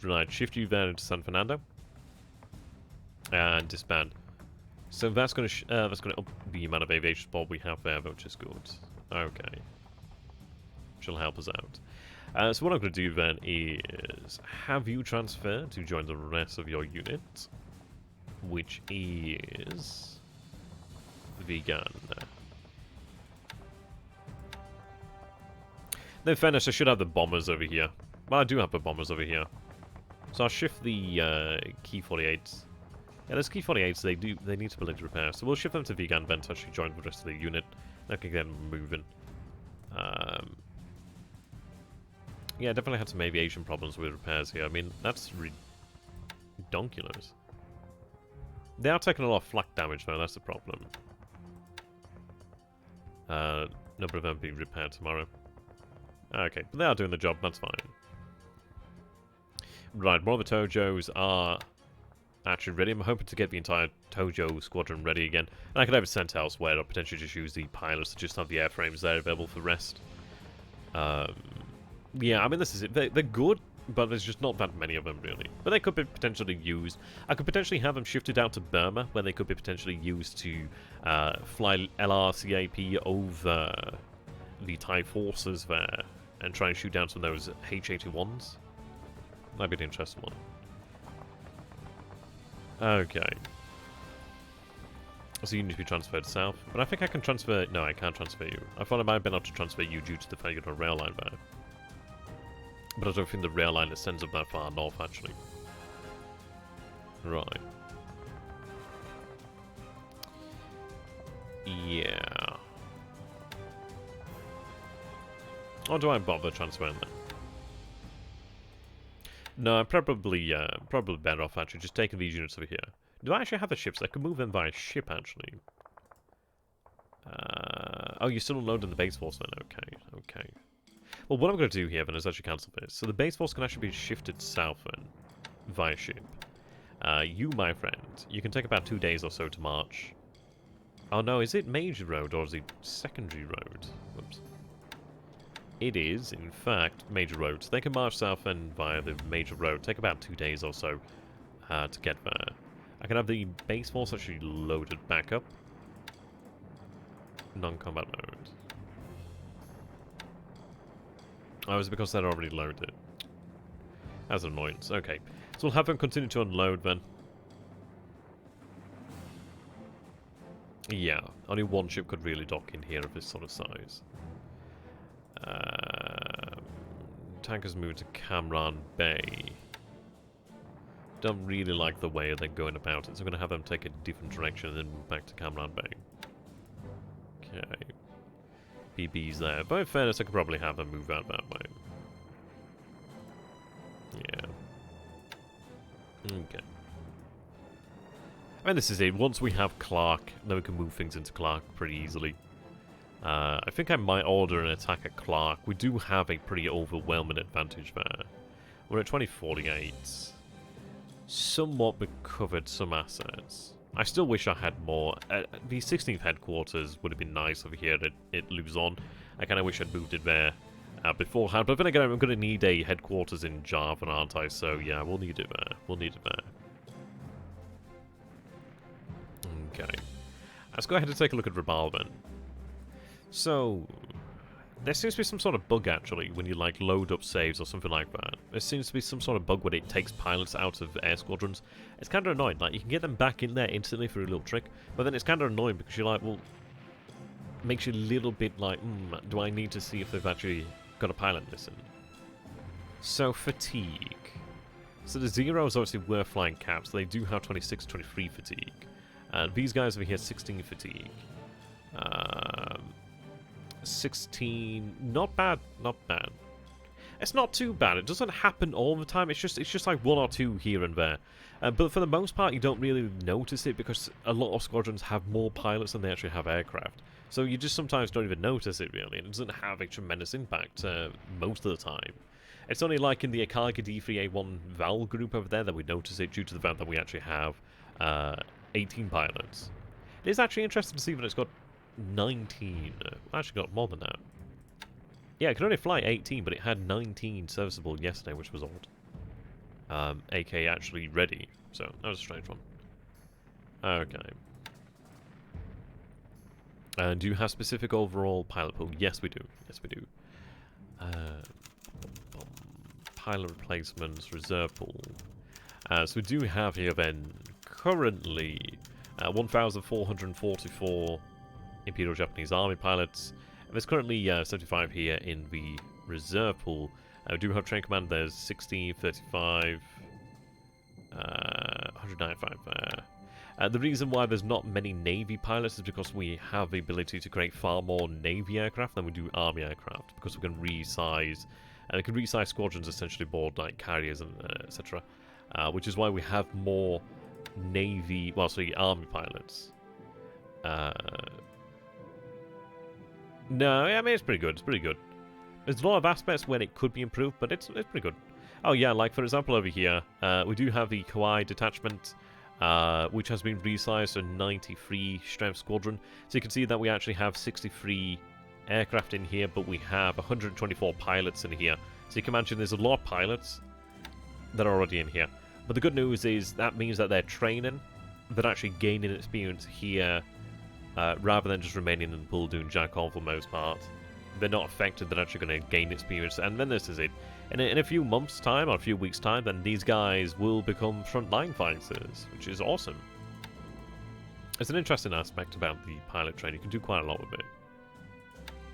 Right, shift you then into San Fernando, and disband. So that's going to up the amount of aviation support we have there, which is good. Okay, which will help us out. So what I'm going to do then is have you transfer to join the rest of your unit, which is Vegan. Then fairness, I should have the bombers over here. Well, I do have the bombers over here. So I'll shift the Key 48s. Yeah, those Key 48s, they need to be able to repair. So we'll shift them to Vegan then to actually join the rest of the unit. I can get them moving. Yeah, definitely had some aviation problems with repairs here. I mean, that's ridiculous. They are taking a lot of flak damage though, that's the problem. Number of them being repaired tomorrow. Okay, but they are doing the job, that's fine. Right, more of the Tojos are actually ready. I'm hoping to get the entire Tojo squadron ready again. And I could have it sent elsewhere, or potentially just use the pilots to just have the airframes there available for rest. Yeah, I mean, this is it. They're good, but there's just not that many of them, really. But they could be potentially used. I could potentially have them shifted out to Burma, where they could be potentially used to fly LRCAP over the Thai forces there, and try and shoot down some of those H-81s. That'd be an interesting one. Okay. So you need to be transferred south. But I think I can transfer... No, I can't transfer you. I thought I might have been able to transfer you due to the fact you're on a rail line there. But I don't think the rail line extends up that far north, actually. Right. Yeah. Or do I bother transferring them? No, I'm probably better off actually just taking these units over here. Do I actually have the ships? I could move them via ship, actually. Oh, you're still unloading the base force then? Okay, okay. Well, what I'm going to do here then is actually cancel this. So the base force can actually be shifted south then, via ship. You, my friend, you can take about 2 days or so to march. Oh no, is it major road or is it secondary road? Whoops. It is, in fact, major road. So they can march south and via the major road. Take about 2 days or so to get there. I can have the base force actually loaded back up. Non-combat mode. Oh, it's because they're already loaded. That's an annoyance. Okay. So we'll have them continue to unload then. Yeah, only one ship could really dock in here of this sort of size. Tankers move to Kamran Bay. Don't really like the way they're going about it, so I'm going to have them take a different direction and then move back to Kamran Bay. Okay. BB's there. But in fairness, I could probably have them move out that way. Yeah. Okay. And this is it. Once we have Clark, then we can move things into Clark pretty easily. I think I might order an attack at Clark. We do have a pretty overwhelming advantage there. We're at 2048. Somewhat recovered some assets. I still wish I had more. The 16th headquarters would have been nice over here at Luzon. I kind of wish I'd moved it there beforehand. But then again, I'm going to need a headquarters in Java, aren't I? So yeah, we'll need it there. We'll need it there. Okay. Let's go ahead and take a look at Rabal then. So, there seems to be some sort of bug actually when you like load up saves or something like that. There seems to be some sort of bug when it takes pilots out of air squadrons. It's kind of annoying. Like you can get them back in there instantly for a little trick, but then it's kind of annoying because you're like, well, makes you a little bit like, do I need to see if they've actually got a pilot missing? So fatigue. So the zeros obviously were flying caps. They do have 26, 23 fatigue. And these guys over here, 16 fatigue. 16, not bad, not bad. It's not too bad. It doesn't happen all the time. It's just like one or two here and there. But for the most part, you don't really notice it because a lot of squadrons have more pilots than they actually have aircraft. So you just sometimes don't even notice it really. It doesn't have a tremendous impact most of the time. It's only like in the Akagi D3A1 Val group over there that we notice it due to the fact that we actually have 18 pilots. It is actually interesting to see that it's got 19. Actually got more than that. Yeah, it could only fly 18, but it had 19 serviceable yesterday, which was odd. AK actually ready, so that was a strange one. Okay. And do you have specific overall pilot pool? Yes, we do. Yes, we do. Pilot replacements, reserve pool. So we do have here then currently 1,444 Imperial Japanese Army pilots. And there's currently 75 here in the reserve pool. We do have train command. There's 60, 35, 195 there. The reason why there's not many Navy pilots is because we have the ability to create far more Navy aircraft than we do Army aircraft, because we can resize, and we can resize squadrons essentially aboard like carriers and etc. Which is why we have more Navy, well, sorry, Army pilots. No, I mean, it's pretty good. It's pretty good. There's a lot of aspects when it could be improved, but it's pretty good. Oh yeah, like for example over here, we do have the Kauai detachment, which has been resized to 93 strength squadron. So you can see that we actually have 63 aircraft in here, but we have 124 pilots in here. So you can imagine there's a lot of pilots that are already in here. But the good news is that means that they're training, they're actually gaining experience here, rather than just remaining in the pool doing jack on for the most part. They're not affected, they're actually going to gain experience, and then this is it. In a few months' time, or a few weeks' time, then these guys will become frontline fighters, which is awesome. It's an interesting aspect about the pilot training. You can do quite a lot with it.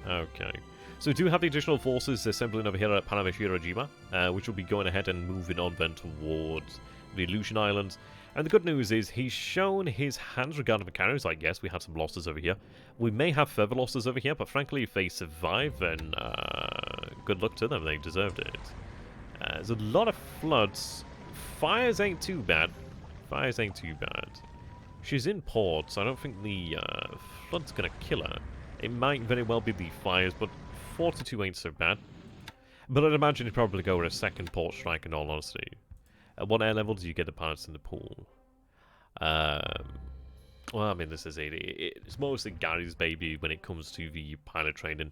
Okay. So we do have the additional forces assembling over here at Panamashirajima, which will be going ahead and moving on then towards the Aleutian Islands. And the good news is he's shown his hands regarding the carriers. I guess we had some losses over here. We may have further losses over here, but frankly, if they survive, then good luck to them. They deserved it. There's a lot of floods. Fires ain't too bad. Fires ain't too bad. She's in port, so I don't think the flood's going to kill her. It might very well be the fires, but 42 ain't so bad. But I'd imagine he'd probably go with a second port strike in all honesty. At what air level do you get the pilots in the pool? Well, I mean, this is it. It's mostly Gary's baby when it comes to the pilot training.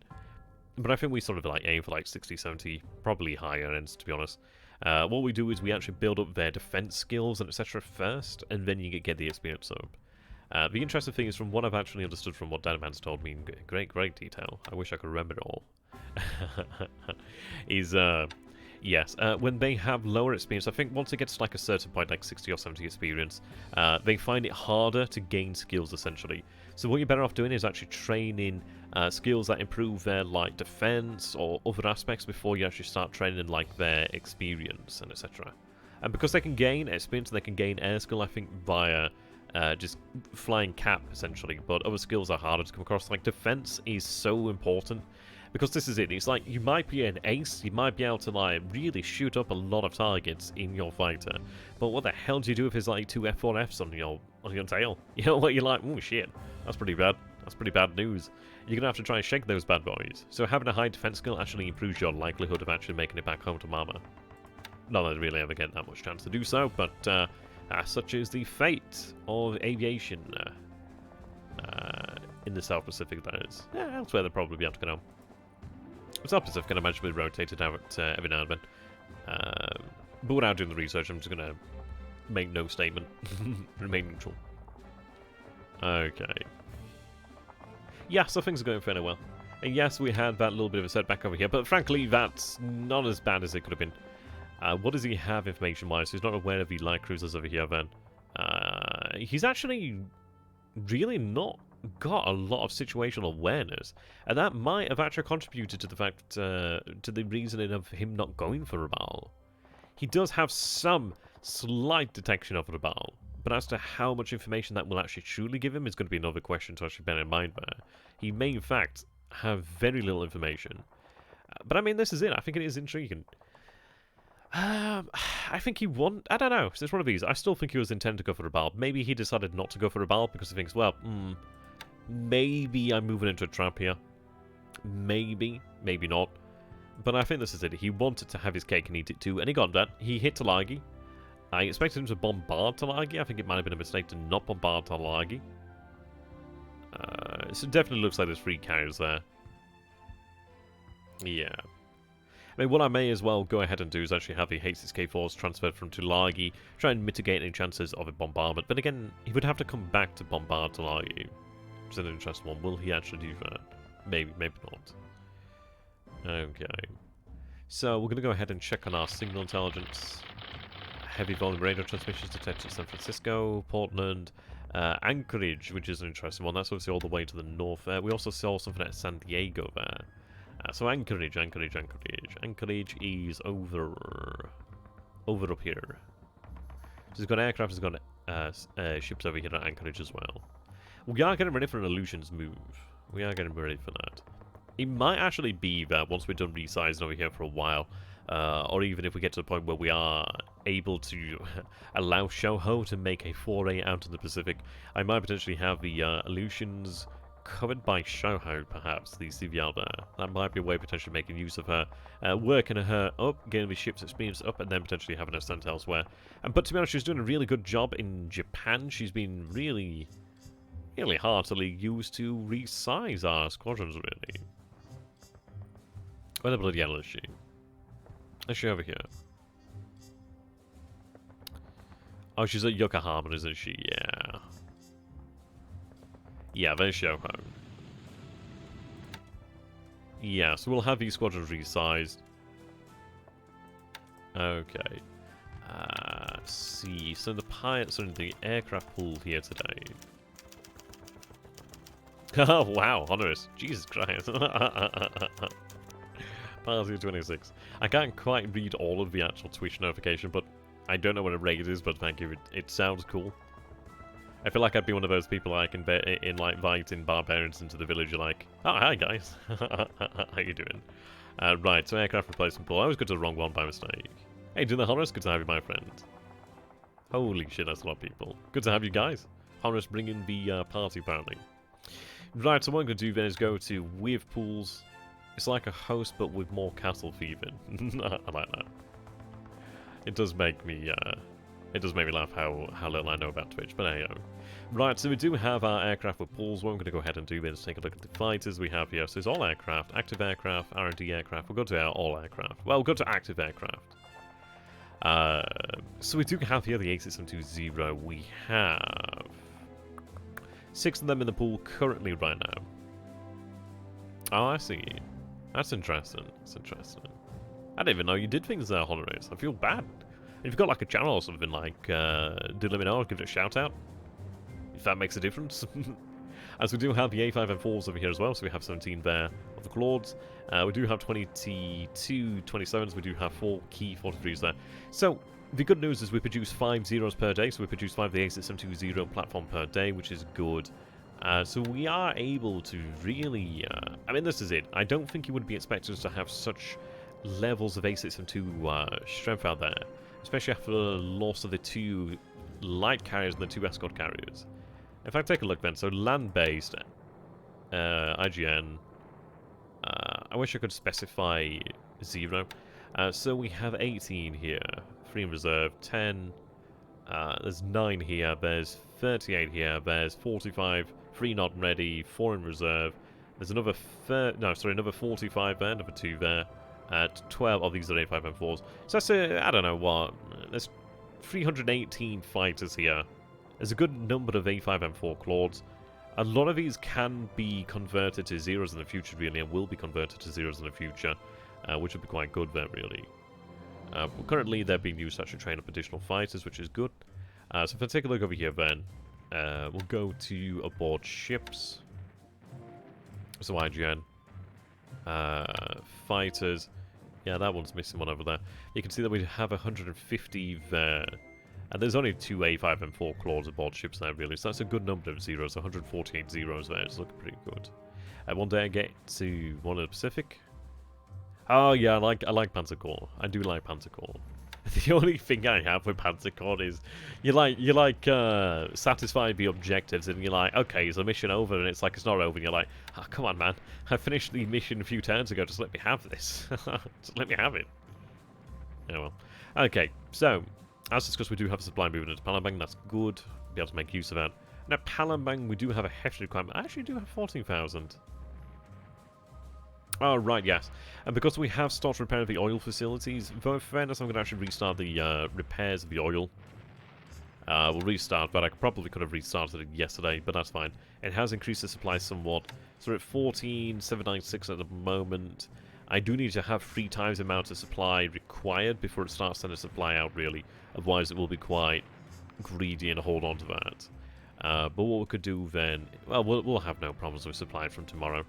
But I think we sort of like aim for like 60, 70, probably higher ends, to be honest. What we do is we actually build up their defense skills and etc. first, and then you get the experience up. The interesting thing is, from what I've actually understood from what Danaman's told me in great detail, I wish I could remember it all, is, yes, when they have lower experience, I think once it gets to like a certain point, like 60 or 70 experience, they find it harder to gain skills, essentially. So what you're better off doing is actually training skills that improve their like defense or other aspects before you actually start training like their experience and etc. And because they can gain experience, they can gain air skill, I think, via just flying cap, essentially. But other skills are harder to come across. Like defense is so important. Because this is it, it's like, you might be an ace, you might be able to, like, really shoot up a lot of targets in your fighter, but what the hell do you do if there's, like, 2 F4Fs on your tail? You know, what you're like, oh shit, that's pretty bad. That's pretty bad news. You're going to have to try and shake those bad boys. So having a high defense skill actually improves your likelihood of actually making it back home to Mama. Not that I really ever get that much chance to do so, but such is the fate of aviation in the South Pacific, that is. Yeah, elsewhere they'll probably be able to get home. The South Pacific can imagine be rotated out every now and then. But without doing the research, I'm just going to make no statement. Remain neutral. Okay. Yeah, so things are going fairly well. And yes, we had that little bit of a setback over here, but frankly, that's not as bad as it could have been. What does he have information-wise? He's not aware of the light cruisers over here, then. He's actually really not got a lot of situational awareness, and that might have actually contributed to the fact, to the reasoning of him not going for Raphael. He does have some slight detection of Raphael, but as to how much information that will actually truly give him is going to be another question to actually bear in mind there. He may, in fact, have very little information. But I mean, this is it. I think it is intriguing. I think he I don't know. It's one of these. I still think he was intended to go for Raphael. Maybe he decided not to go for Raphael because he thinks, well, maybe I'm moving into a trap here. Maybe. Maybe not. But I think this is it. He wanted to have his cake and eat it too, and he got that. He hit Talagi. I expected him to bombard Talagi. I think it might have been a mistake to not bombard Talagi. So it definitely looks like there's 3 carriers there. Yeah. I mean, what I may as well go ahead and do is actually have the H6K4s transferred from Tulagi, try and mitigate any chances of a bombardment. But again, he would have to come back to bombard Tulagi. Which is an interesting one. Will he actually do that? Maybe, maybe not. Okay. So, we're going to go ahead and check on our signal intelligence. Heavy volume radar transmissions detected in San Francisco, Portland, Anchorage, which is an interesting one. That's obviously all the way to the north. We also saw something at San Diego there. So Anchorage is over up here. So he's got aircraft, he's got ships over here at Anchorage as well. We are getting ready for an Illusions move. We are getting ready for that. It might actually be that once we're done resizing over here for a while, or even if we get to the point where we are able to allow Shoho to make a foray out of the Pacific, I might potentially have the Illusions covered by Shoho, perhaps, the CVL there. That might be a way potentially making use of her, working her up, getting the ship's experience up, and then potentially having her sent elsewhere. But to be honest, she's doing a really good job in Japan. She's been really, really heartily used to resize our squadrons, really. Where the bloody hell is she? Is she over here? Oh, she's at Yokohama, isn't she? Yeah. Yeah, there's Shoho. Yeah, so we'll have these squadrons resized. Okay. Let's see. So the pilots are in the aircraft pool here today. Oh, wow. Honoris. Jesus Christ. Party 26. I can't quite read all of the actual Twitch notification, but I don't know what a raid is, but thank you. It sounds cool. I feel like I'd be one of those people like inviting barbarians into the village. You're like, oh, hi guys, how you doing? Right, so aircraft replacement pool. I always go to the wrong one by mistake. Hey, doing the Honoris? Good to have you, my friend. Holy shit, that's a lot of people. Good to have you guys. Honoris bringing the party apparently. Right, so what I'm going to do then is go to with pools. It's like a host, but with more castle thieving. I like that. It does make me laugh how little I know about Twitch, but there you go. Right, so we do have our aircraft with pools. What I'm going to go ahead and do is take a look at the fighters we have here. So it's all aircraft, active aircraft, R&D aircraft. We'll go to our all aircraft. Well, we'll go to active aircraft. So we do have here the A6720. We have 6 of them in the pool currently right now. Oh, I see. That's interesting. That's interesting. I didn't even know you did things there, Honoris. I feel bad. If you've got like a channel or something, like, do let me know, I'll give it a shout out. If that makes a difference. As we do have the A5M4s over here as well, so we have 17 there of the Claudes. We do have 22 27s, we do have 4 key 43s there. So, the good news is we produce 5 zeros per day, so we produce 5 of the A6720 platform per day, which is good. So we are able to really... I mean, this is it. I don't think you would be expecting us to have such levels of A6M2 strength out there, especially after the loss of the 2 light carriers and the 2 escort carriers. In fact, take a look then. So land-based, IGN. I wish I could specify 0. So we have 18 here, 3 in reserve, 10. There's 9 here, there's 38 here, there's 45, 3 not ready, 4 in reserve. There's another another 45 there, another 2 there. 12 of these are A5M4s. So that's I don't know what. There's 318 fighters here. There's a good number of A5M4 Claudes. A lot of these can be converted to zeros in the future, really, and will be converted to zeros in the future, which would be quite good there, really. But currently, they're being used to actually train up additional fighters, which is good. So if I take a look over here, then, we'll go to aboard ships. So IGN. Fighters. Yeah, that one's missing one over there. You can see that we have 150 there. And there's only 2 A5M4 Claudes aboard ships there, really. So that's a good number of zeros. 148 zeros there. It's looking pretty good. One day I get to one of the Pacific. Oh yeah, I like Panzer Corps. I do like Panzer Corps. The only thing I have with Panzer Corps is you satisfy the objectives, and you're like, okay, is the mission over? And it's like it's not over. And you're like, oh, come on, man, I finished the mission a few turns ago. Just let me have this. Just let me have it. Oh well. Okay, so as discussed, we do have a supply moving into Palembang. That's good. Be able to make use of that. Now Palembang, we do have a hefty requirement. I actually do have 14,000. Oh, right, yes. And because we have started repairing the oil facilities, for fairness, I'm going to actually restart the repairs of the oil. We'll restart, but I probably could have restarted it yesterday, but that's fine. It has increased the supply somewhat. So we're at 14,796 at the moment. I do need to have 3 times the amount of supply required before it starts sending supply out, really. Otherwise, it will be quite greedy and hold on to that. But what we could do then... Well, we'll have no problems with supply from tomorrow.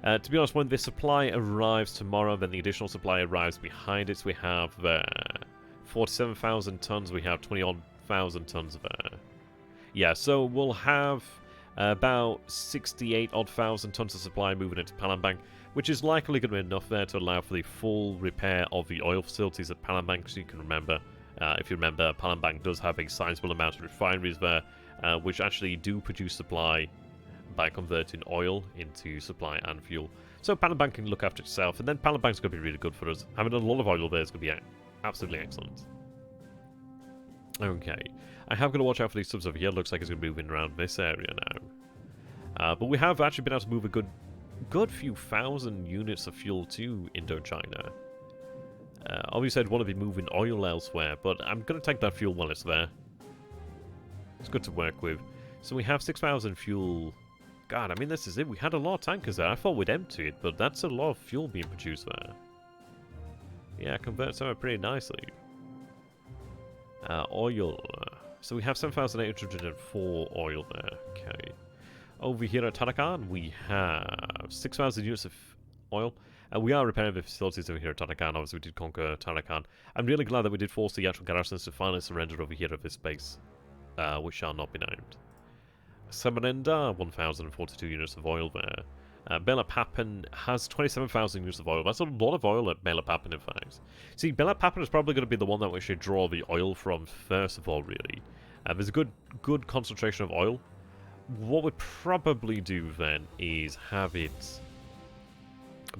To be honest, when the supply arrives tomorrow, then the additional supply arrives behind it. So we have 47,000 tons, we have 20,000 tons there. Yeah, so we'll have about 68,000 tons of supply moving into Palembang, which is likely going to be enough there to allow for the full repair of the oil facilities at Palembang. So you can remember, if you remember, Palembang does have a sizable amount of refineries there, which actually do produce supply by converting oil into supply and fuel. So Palembang can look after itself, and then Palembang's going to be really good for us. Having a lot of oil there is going to be absolutely excellent. Okay, I have got to watch out for these subs over here. Looks like it's going to be moving around this area now. But we have actually been able to move a good few thousand units of fuel to Indochina. Obviously I'd want to be moving oil elsewhere, but I'm going to take that fuel while it's there. It's good to work with. So we have 6,000 fuel. God, I mean, this is it. We had a lot of tankers there. I thought we'd empty it, but that's a lot of fuel being produced there. Yeah, converts over pretty nicely. Oil. So we have 7,804 oil there. Okay. Over here at Tarakan, we have 6,000 units of oil. And we are repairing the facilities over here at Tarakan. Obviously, we did conquer Tarakan. I'm really glad that we did force the actual garrisons to finally surrender over here at this base, which shall not be named. Samarenda, 1,042 units of oil there. BLeAcHACiD has 27,000 units of oil. That's a lot of oil at BLeAcHACiD, in fact. See, BLeAcHACiD is probably going to be the one that we should draw the oil from first of all, really. There's a good concentration of oil. What we'd probably do then is have it...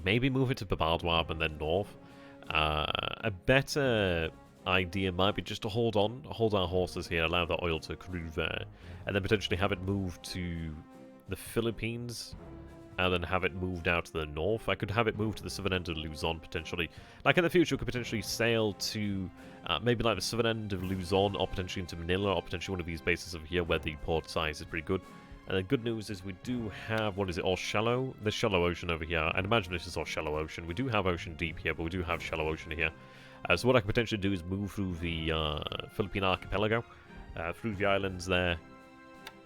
maybe move it to Babardwab and then north. A better idea might be just to hold our horses here, allow the oil to accrue there, and then potentially have it moved to the Philippines, and then have it moved out to the north. I could have it moved to the southern end of Luzon, potentially. Like in the future, we could potentially sail to maybe like the southern end of Luzon, or potentially into Manila, or potentially one of these bases over here where the port size is pretty good. And the good news is we do have, what is it, all shallow? There's shallow ocean over here. I'd imagine this is all shallow ocean. We do have ocean deep here, but we do have shallow ocean here. So what I could potentially do is move through the Philippine archipelago, through the islands there.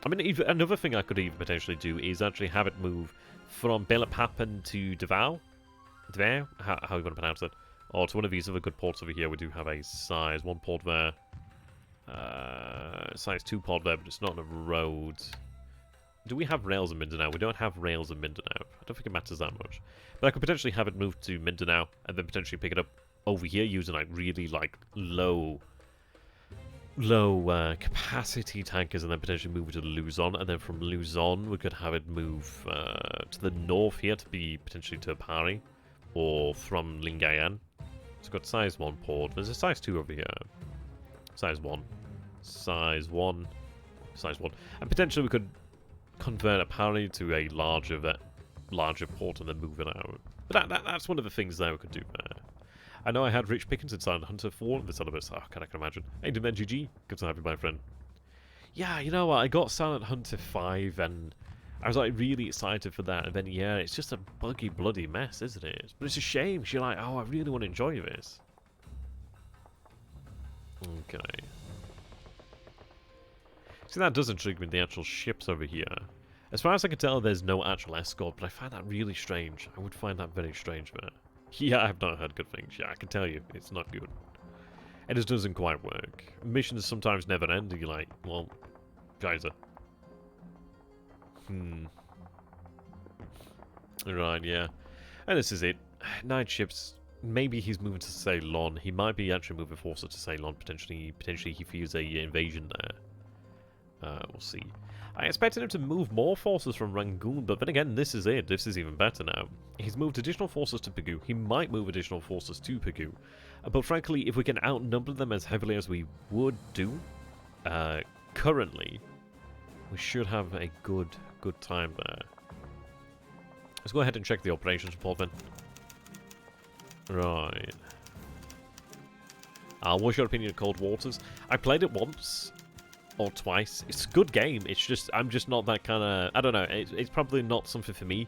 I mean, even, another thing I could even potentially do is actually have it move from BLeAcHACiD to Davao? Davao? How are you going to pronounce it? Or to one of these other good ports over here. We do have a size 1 port there. Size 2 port there, but it's not on a road. Do we have rails in Mindanao? We don't have rails in Mindanao. I don't think it matters that much. But I could potentially have it moved to Mindanao, and then potentially pick it up over here using like really like low low capacity tankers and then potentially move it to Luzon, and then from Luzon we could have it move to the north here to be potentially to Pari, or from Lingayen. It's got size 1 port. There's a size 2 over here. Size 1. Size 1. Size 1. And potentially we could convert a Pari to a larger port and then move it out. But that's one of the things that we could do there. I know I had Rich Pickens inside Hunter 4 and this other bit, so I can imagine. Hey, Demand GG. Good to have you, my friend. Yeah, you know what? I got Silent Hunter 5 and I was like really excited for that. And then, yeah, it's just a buggy, bloody mess, isn't it? But it's a shame. You're like, oh, I really want to enjoy this. Okay. See, that does intrigue me, the actual ships over here. As far as I can tell, there's no actual escort, but I find that really strange. I would find that very strange, man. Yeah, I've not heard good things. Yeah, I can tell you, it's not good. It just doesn't quite work. Missions sometimes never end, and you're like, well, geyser. Right, yeah. And this is it. 9 ships. Maybe he's moving to Ceylon. He might be actually moving forces to Ceylon, potentially he fears a invasion there. We'll see. I expected him to move more forces from Rangoon, but then again, this is it. This is even better now. He's moved additional forces to Pegu. He might move additional forces to Pegu. But frankly, if we can outnumber them as heavily as we would do currently, we should have a good time there. Let's go ahead and check the operations report then. Right. What's your opinion of Cold Waters? I played it once. Or twice. It's a good game. It's just, I'm just not that kind of, I don't know, it's probably not something for me.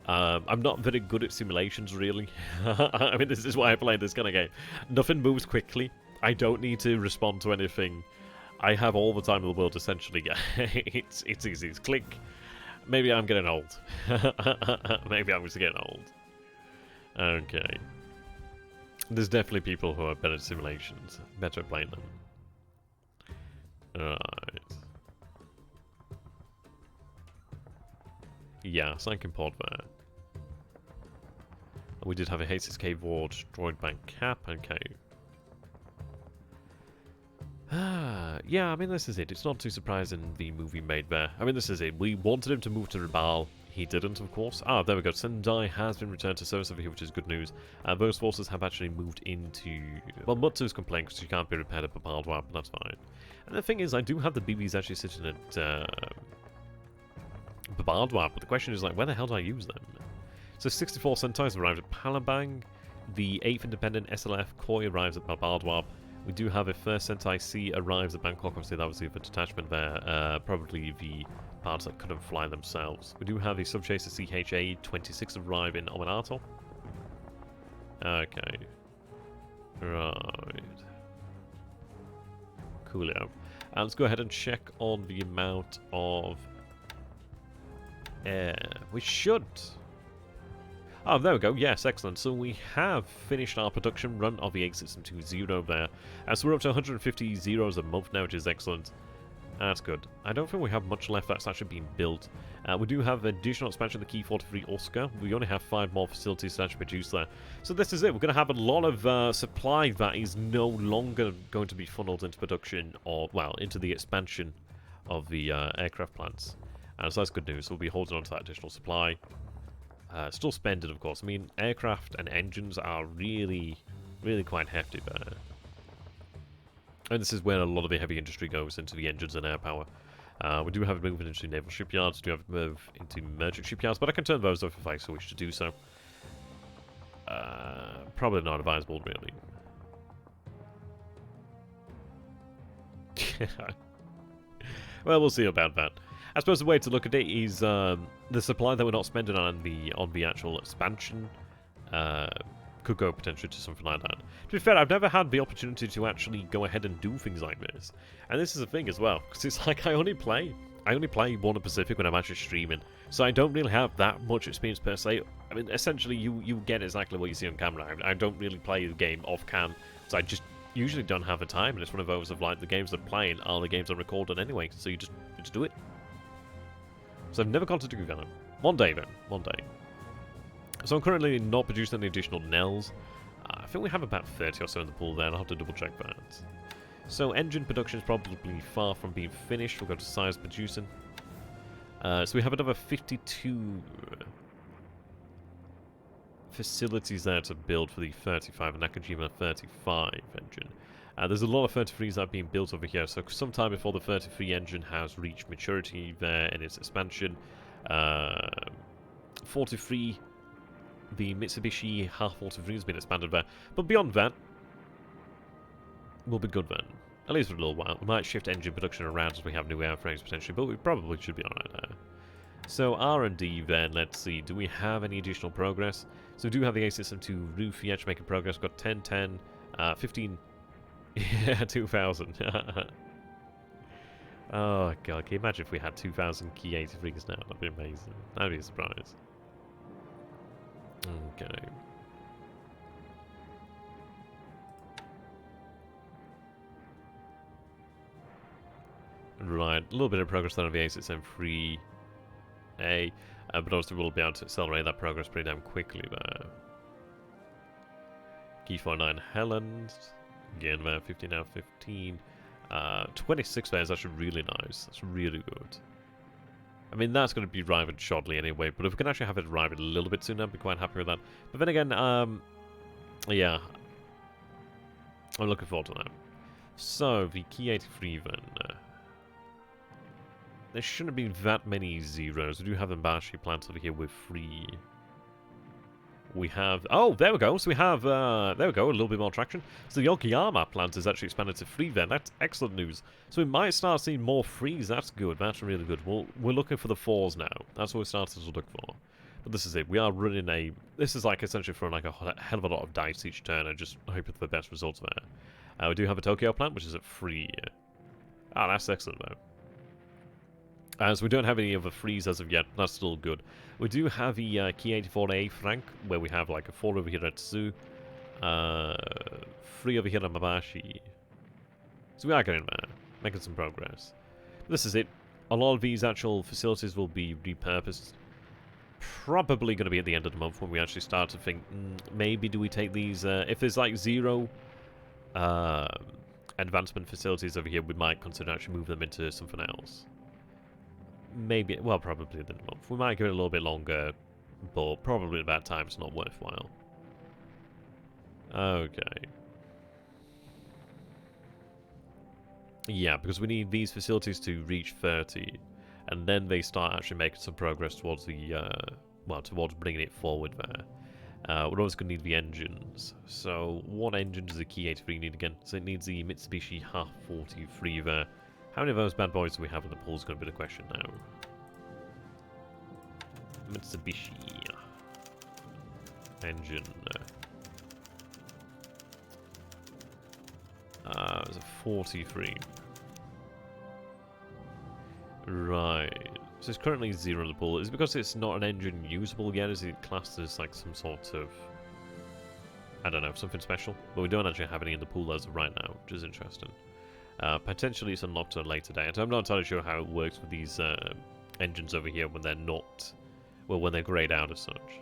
I'm not very good at simulations, really. I mean, this is why I play this kind of game. Nothing moves quickly. I don't need to respond to anything. I have all the time in the world, essentially. It's easy. It's click. Maybe I'm getting old. Maybe I'm just getting old. Okay. There's definitely people who are better at simulations. Better at playing them. Right. Yeah, so I can port there. We did have a HSK Ward destroyed by Cap, okay. Yeah, I mean, this is it. It's not too surprising the move he made there. I mean, this is it. We wanted him to move to Rabal. He didn't, of course. Ah, there we go. Sendai has been returned to service over here, which is good news. Those forces have actually moved into... Well, Mutsu's complained because she can't be repaired at Babaldwap, but that's fine. And the thing is, I do have the BBs actually sitting at Babaldwap, but the question is, like, where the hell do I use them? So 64 Sentais arrived at Palembang. The 8th Independent SLF Koi arrives at Babaldwap. We do have a 1st Sentai C arrives at Bangkok. Obviously, that was the other detachment there. Probably the parts that couldn't fly themselves. We do have a Subchaser CHA-26 arrive in Ominato. Okay. Right. Coolio. Let's go ahead and check on the amount of air. We should... Oh, there we go. Yes, excellent. So we have finished our production run of the 8620 there. So we're up to 150 zeros a month now, which is excellent. That's good. I don't think we have much left that's actually being built. We do have additional expansion of the Key 43 Oscar. We only have 5 more facilities to actually produce there. So this is it. We're going to have a lot of supply that is no longer going to be funneled into production or, well, into the expansion of the aircraft plants. So that's good news. We'll be holding on to that additional supply. Still spending, of course. I mean, aircraft and engines are really, really quite hefty there. And this is where a lot of the heavy industry goes, into the engines and air power. We do have it moving into naval shipyards, we do have it move into merchant shipyards, but I can turn those off if I so wish to do so. Probably not advisable, really. Well, we'll see about that. I suppose the way to look at it is the supply that we're not spending on the actual expansion could go potentially to something like that. To be fair, I've never had the opportunity to actually go ahead and do things like this, and this is a thing as well, because it's like I only play Warner Pacific when I'm actually streaming, so I don't really have that much experience per se. I mean, essentially, you get exactly what you see on camera. I don't really play the game off cam, so I just usually don't have the time, and it's one of those of like the games I'm playing are the games I'm recording anyway, so you just do it. So I've never got to do that. One day, then. One day. So I'm currently not producing any additional Nels. I think we have about 30 or so in the pool there, and I'll have to double check that. So engine production is probably far from being finished. We'll go to size producing. So we have another 52 facilities there to build for the 35 and Nakajima 35 engine. There's a lot of 33s that are being built over here, so sometime before the 33 engine has reached maturity there in its expansion, 43, the Mitsubishi HA-43 has been expanded there, but beyond that, we'll be good then. At least for a little while. We might shift engine production around as we have new airframes potentially, but we probably should be alright there. So R&D then, let's see, do we have any additional progress? So we do have the A-System 2 roof yet making progress. We've got 10, 10, 15, yeah, 2,000. Oh god, can you imagine if we had 2,000 Key 83s now? That'd be amazing. That'd be a surprise. Okay. Right, a little bit of progress on the A-System 3A, but also we'll be able to accelerate that progress pretty damn quickly there. Key 49 Helland, again there, 15 out of 15. 26 there is actually really nice. That's really good. I mean, that's going to be arriving shortly anyway, but if we can actually have it arrive a little bit sooner, I'd be quite happy with that. But then again, yeah, I'm looking forward to that. So, the Key 83 then. There shouldn't be that many zeros. We do have Embashi plants over here with 3. We have... Oh, there we go. So we have... there we go. A little bit more traction. So the Okayama plant is actually expanded to 3 then. That's excellent news. So we might start seeing more 3s. That's good. That's really good. We're looking for the 4s now. That's what we're starting to look for. But this is it. We are running a... This is like essentially throwing like a hell of a lot of dice each turn and just hoping for the best results there. We do have a Tokyo plant, which is at 3. Ah, that's excellent though. So we don't have any other 3s as of yet. That's still good. We do have the Key 84A Frank, where we have like a 4 over here at Tsu, 3 over here at Mabashi. So we are getting there, making some progress. This is it. A lot of these actual facilities will be repurposed. Probably going to be at the end of the month when we actually start to think, maybe do we take these, if there's like 0 advancement facilities over here, we might consider actually move them into something else. Maybe, well, probably in a month. We might give it a little bit longer, but probably at that time it's not worthwhile. Okay. Yeah, because we need these facilities to reach 30, and then they start actually making some progress towards the, well, towards bringing it forward there. We're always going to need the engines. So, what engine does the Key 83 need again? So it needs the Mitsubishi HA-43 there. How many of those bad boys do we have in the pool is going to be the question now. Mitsubishi engine. It's a 43. Right. So it's currently 0 in the pool. Is it because it's not an engine usable yet? Is it classed as like some sort of, I don't know, something special? But we don't actually have any in the pool as of right now, which is interesting. Potentially it's unlocked at a later date. I'm not entirely sure how it works with these engines over here when they're not, well, when they're greyed out as such.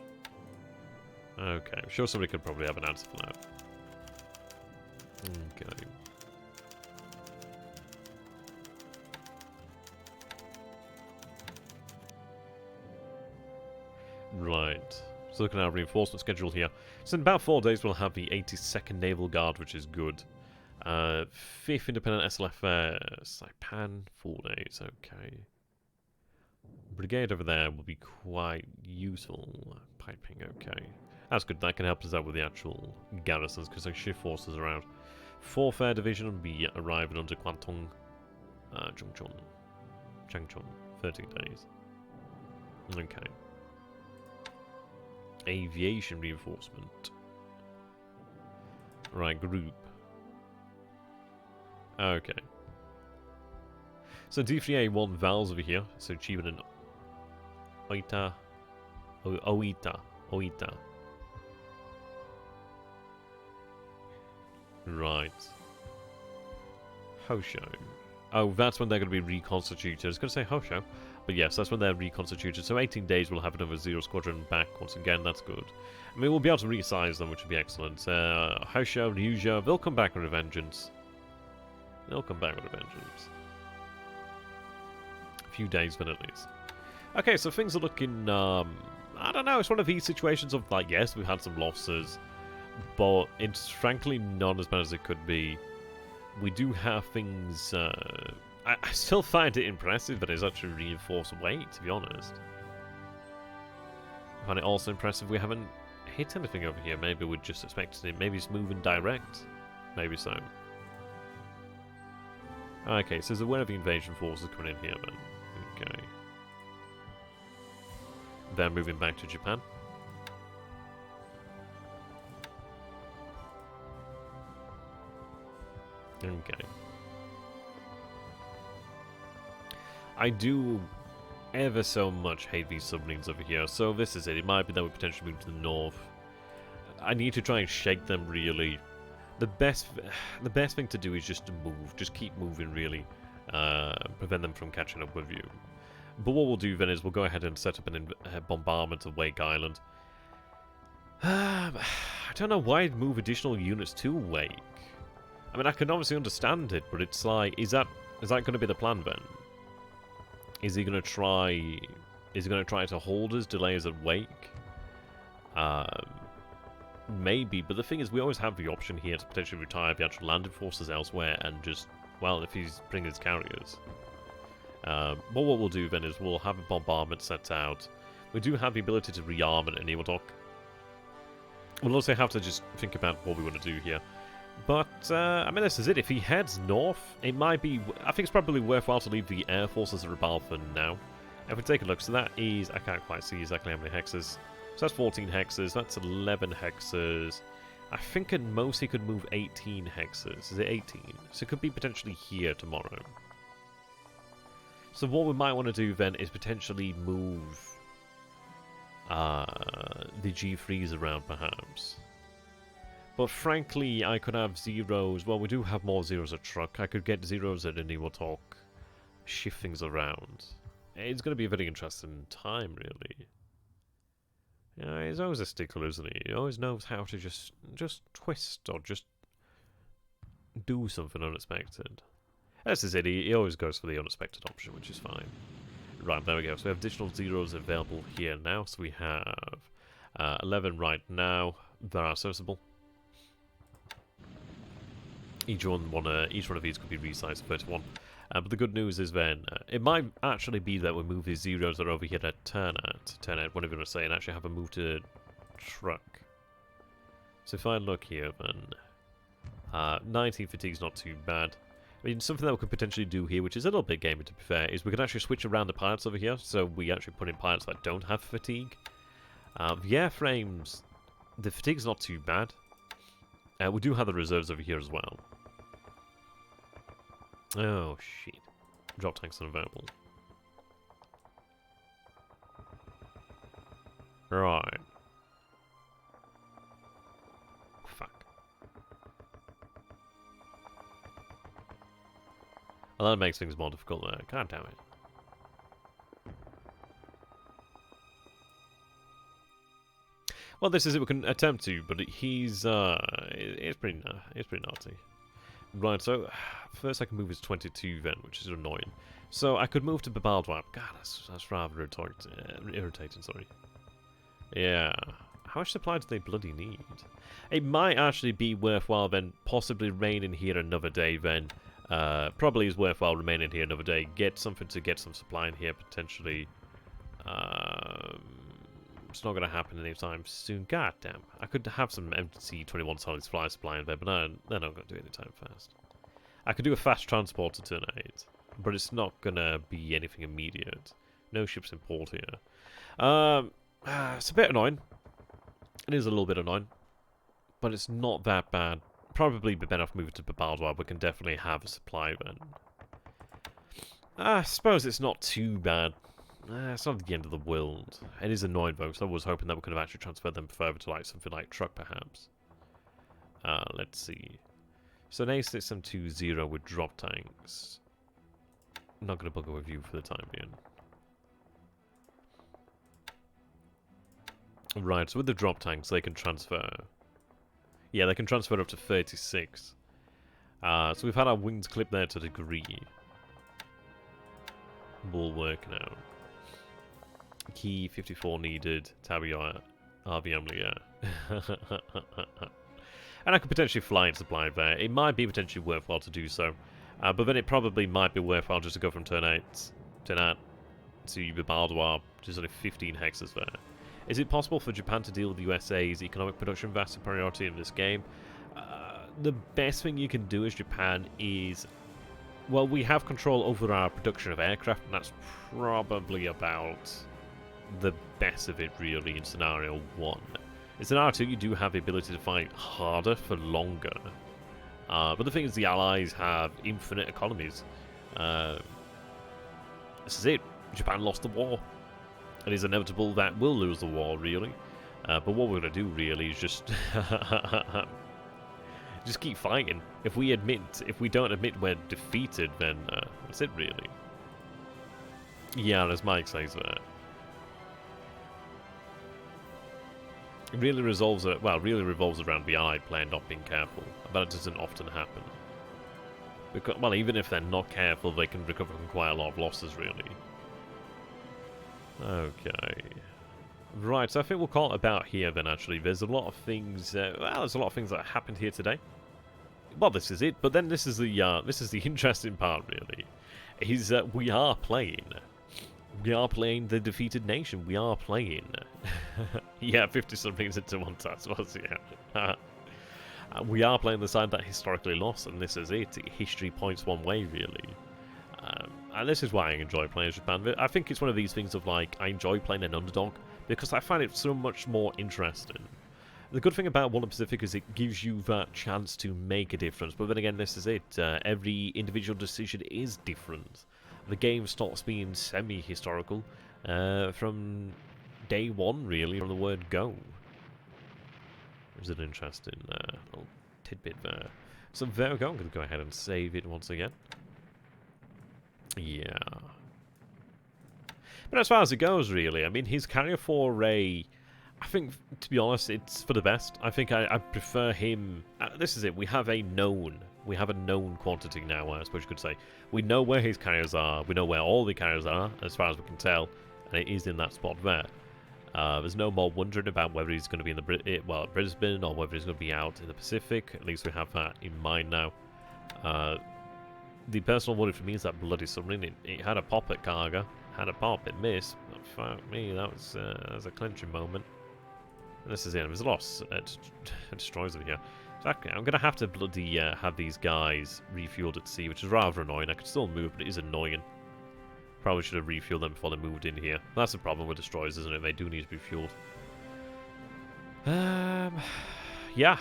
Okay, I'm sure somebody could probably have an answer for that. Okay. Right. So looking at our reinforcement schedule here. So in about 4 days we'll have the 82nd Naval Guard, which is good. 5th Independent SLF Saipan, 4 days, okay. Brigade over there will be quite useful. Piping, okay. That's good, that can help us out with the actual garrisons, because they shift forces around. 4th Air Division will be arriving under Kwantong, Changchun, 13 days. Okay. Aviation reinforcement. Right, group. Okay. So D3A1 Vals over here. So achieving an Oita. Oita. Right. Hosho. Oh, that's when they're going to be reconstituted. I was going to say Hosho. But yes, that's when they're reconstituted. So 18 days we'll have another 0 squadron back once again. That's good. I mean, we'll be able to resize them, which would be excellent. Hosho, Ryuja, they'll come back with a vengeance. They'll come back with a vengeance. A few days, but at least. Okay, so things are looking, I don't know, it's one of these situations of, like, yes, we've had some losses, but it's frankly not as bad as it could be. We do have things, I still find it impressive that it's actually reinforced weight, to be honest. I find it also impressive we haven't hit anything over here. Maybe we're just expecting it. Maybe it's moving direct. Maybe so. Okay, so there's aware of the invasion forces coming in here then. Okay. They're moving back to Japan. Okay. I do ever so much hate these submarines over here, so this is it. It might be that we potentially move to the north. I need to try and shake them, really. The best thing to do is just to move. Just keep moving, really. Prevent them from catching up with you. But what we'll do then is we'll go ahead and set up a bombardment of Wake Island. I don't know why I'd move additional units to Wake. I mean, I can obviously understand it, but it's like, is that going to be the plan then? Is he going to try? Is he going to try to hold us, delay us at Wake? Maybe, but the thing is, we always have the option here to potentially retire the actual landing forces elsewhere and just, well, if he's bringing his carriers. But what we'll do then is we'll have a bombardment set out. We do have the ability to rearm at any dock. We'll also have to just think about what we want to do here. But, I mean, this is it. If he heads north, it might be... I think it's probably worthwhile to leave the Air Forces at Rabaul for now. If we take a look, so that is... I can't quite see exactly how many hexes. So that's 14 hexes, that's 11 hexes. I think at most he could move 18 hexes. Is it 18? So it could be potentially here tomorrow. So what we might want to do then is potentially move the G3s around, perhaps. But frankly, I could have zeros. Well, we do have more zeros at truck. I could get zeros at an talk, shift things around. It's going to be a very interesting time, really. Yeah, he's always a stickler, isn't he? He always knows how to just twist or just do something unexpected. This is it. He always goes for the unexpected option, which is fine. Right, there we go. So we have additional zeros available here now. So we have 11 right now. They are serviceable. Each one of these could be resized to 31. But the good news is then, it might actually be that we move these zeros that are over here to turn out, whatever you want to say, and actually have a move to truck. So if I look here, then 19 fatigue's not too bad. I mean, something that we could potentially do here, which is a little bit gamey to be fair, is we could actually switch around the pilots over here, so we actually put in pilots that don't have fatigue. The airframes, the fatigue's not too bad. We do have the reserves over here as well. Oh, shit. Drop tanks unavailable. Right. Fuck. Well, that makes things more difficult there. God damn it. Well, this is it. We can attempt to, but it's pretty naughty. Right, so first I can move is 22 then, which is annoying. So I could move to Babaldwap. God, that's rather irritating, sorry. Yeah. How much supply do they bloody need? It might actually be worthwhile then possibly remaining here another day then. Probably is worthwhile remaining here another day. Get something to get some supply in here potentially. It's not going to happen anytime soon. God damn. I could have some MC-21 solids fly supply in there, but they're not going to do it anytime fast. I could do a fast transport to turn 8, but it's not going to be anything immediate. No ships in port here. It's a bit annoying. It is a little bit annoying, but it's not that bad. Probably be better off moving to Babaldwap. We can definitely have a supply then. I suppose it's not too bad. It's not the end of the world. It is annoying though, so I was hoping that we could have actually transferred them further to like something like truck perhaps. Let's see. So an A6M20 with drop tanks. I'm not going to bugger with you for the time being. Right, so with the drop tanks they can transfer. Yeah, they can transfer up to 36. So we've had our wings clipped there to a degree. Bulwark now. Key 54 needed. Tabia RVM yeah. And I could potentially fly and supply there. It might be potentially worthwhile to do so. But then it probably might be worthwhile just to go from turn 8 to the Baldoir, which is only 15 hexes there. Is it possible for Japan to deal with the USA's economic production vast superiority in this game? The best thing you can do as Japan is... Well, we have control over our production of aircraft, and that's probably about the best of it, really, in Scenario 1. In Scenario 2, you do have the ability to fight harder for longer. But the thing is, the Allies have infinite economies. This is it. Japan lost the war. It is inevitable that we'll lose the war, really. But what we're going to do, really, is just... just keep fighting. If we don't admit we're defeated, then that's it, really. Yeah, as Mike says there. It really revolves around the eye player not being careful. That doesn't often happen. Because, well, even if they're not careful, they can recover from quite a lot of losses, really. Okay. Right, so I think we'll call it about here then, actually. There's a lot of things, there's a lot of things that happened here today. Well, this is it, but then this is the interesting part, really. Is that we are playing the defeated nation. We are playing. Yeah, 50-something into one task was, yeah. We are playing the side that historically lost, and this is it. History points one way, really. And this is why I enjoy playing Japan. I think it's one of these things of, like, I enjoy playing an underdog, because I find it so much more interesting. The good thing about World of Pacific is it gives you that chance to make a difference, but then again, this is it. Every individual decision is different. The game stops being semi-historical from day one, really, from the word go. There's an interesting little tidbit there. So there we go. I'm going to go ahead and save it once again. Yeah. But as far as it goes, really, I mean, his carrier foray, I think, to be honest, it's for the best. I think I prefer him. This is it. We have a known quantity now, I suppose you could say. We know where his carriers are. We know where all the carriers are, as far as we can tell. And it is in that spot there. There's no more wondering about whether he's going to be in the Brisbane or whether he's going to be out in the Pacific. At least we have that in mind now. The personal worry for me is that bloody submarine. It had a pop at Karga. Had a pop, it missed. Oh, fuck me, that was a clinching moment. And this is it. There's a lot of destroys over here. Exactly. I'm going to have to bloody have these guys refueled at sea, which is rather annoying. I could still move, but it is annoying. Probably should have refueled them before they moved in here. That's the problem with destroyers, isn't it? They do need to be fueled. Yeah.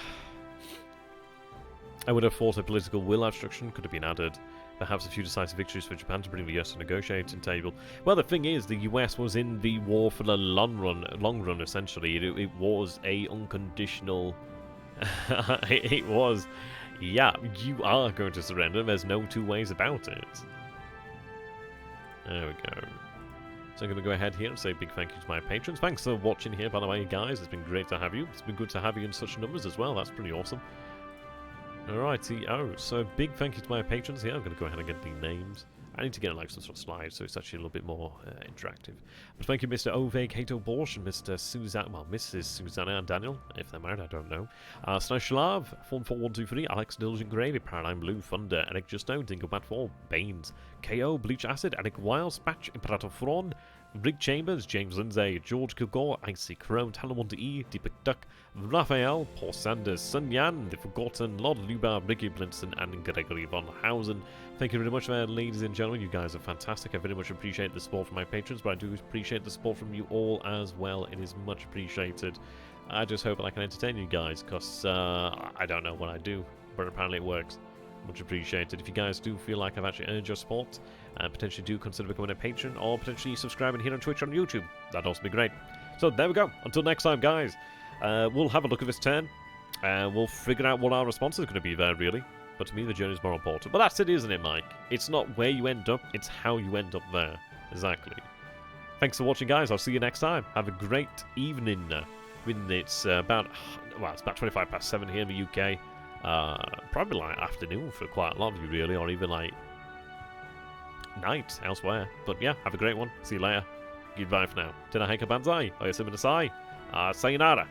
I would have thought a political will obstruction could have been added. Perhaps a few decisive victories for Japan to bring the US to the negotiating table. Well, the thing is, the US was in the war for the long run, essentially. It was a unconditional... it was... Yeah, you are going to surrender. There's no two ways about it. There we go. So I'm going to go ahead here and say a big thank you to my patrons. Thanks for watching here, by the way, guys. It's been great to have you. It's been good to have you in such numbers as well. That's pretty awesome. Alrighty, so big thank you to my patrons here. I'm going to go ahead and get the names. I need to get like some sort of slide, so it's actually a little bit more interactive. But thank you, Mr. Ove Cato Borsheim, Mr. Susana, well, Mrs. Susana and Daniel, if they're married, I don't know. Stanislav, 44123, Alex Diligent Gravy, Paradigm Blue, Thunder, Erkkijuusto, Dingobat4, Baines, KO, BLeAcHACiD, Anik Wild, Spacht, Imperator Thrawn, Rick Chambers, James Lindsay, George Kilgore, Iceycrome, Talon1E, deepicduck, Raphael, Paul Sanders, SunYan, The Forgotten, Lord Luba, Ricky Blinson, and Gregory VanHouten. Thank you very much, ladies and gentlemen. You guys are fantastic. I very much appreciate the support from my patrons, but I do appreciate the support from you all as well. It is much appreciated. I just hope that I can entertain you guys, because I don't know what I do, but apparently it works. Much appreciated. If you guys do feel like I've actually earned your support, potentially do consider becoming a patron, or potentially subscribing here on Twitch or on YouTube. That'd also be great. So there we go. Until next time, guys. We'll have a look at this turn. We'll figure out what our response is going to be there, really. But to me, the journey is more important. But that's it, isn't it, Mike? It's not where you end up, it's how you end up there. Exactly. Thanks for watching, guys. I'll see you next time. Have a great evening. It's about 25 past 7 here in the UK. Probably like afternoon for quite a lot of you really, or even like night elsewhere. But yeah, have a great one. See you later. Goodbye for now. Tena heka banzai. Oyasumi nasai. Sayonara.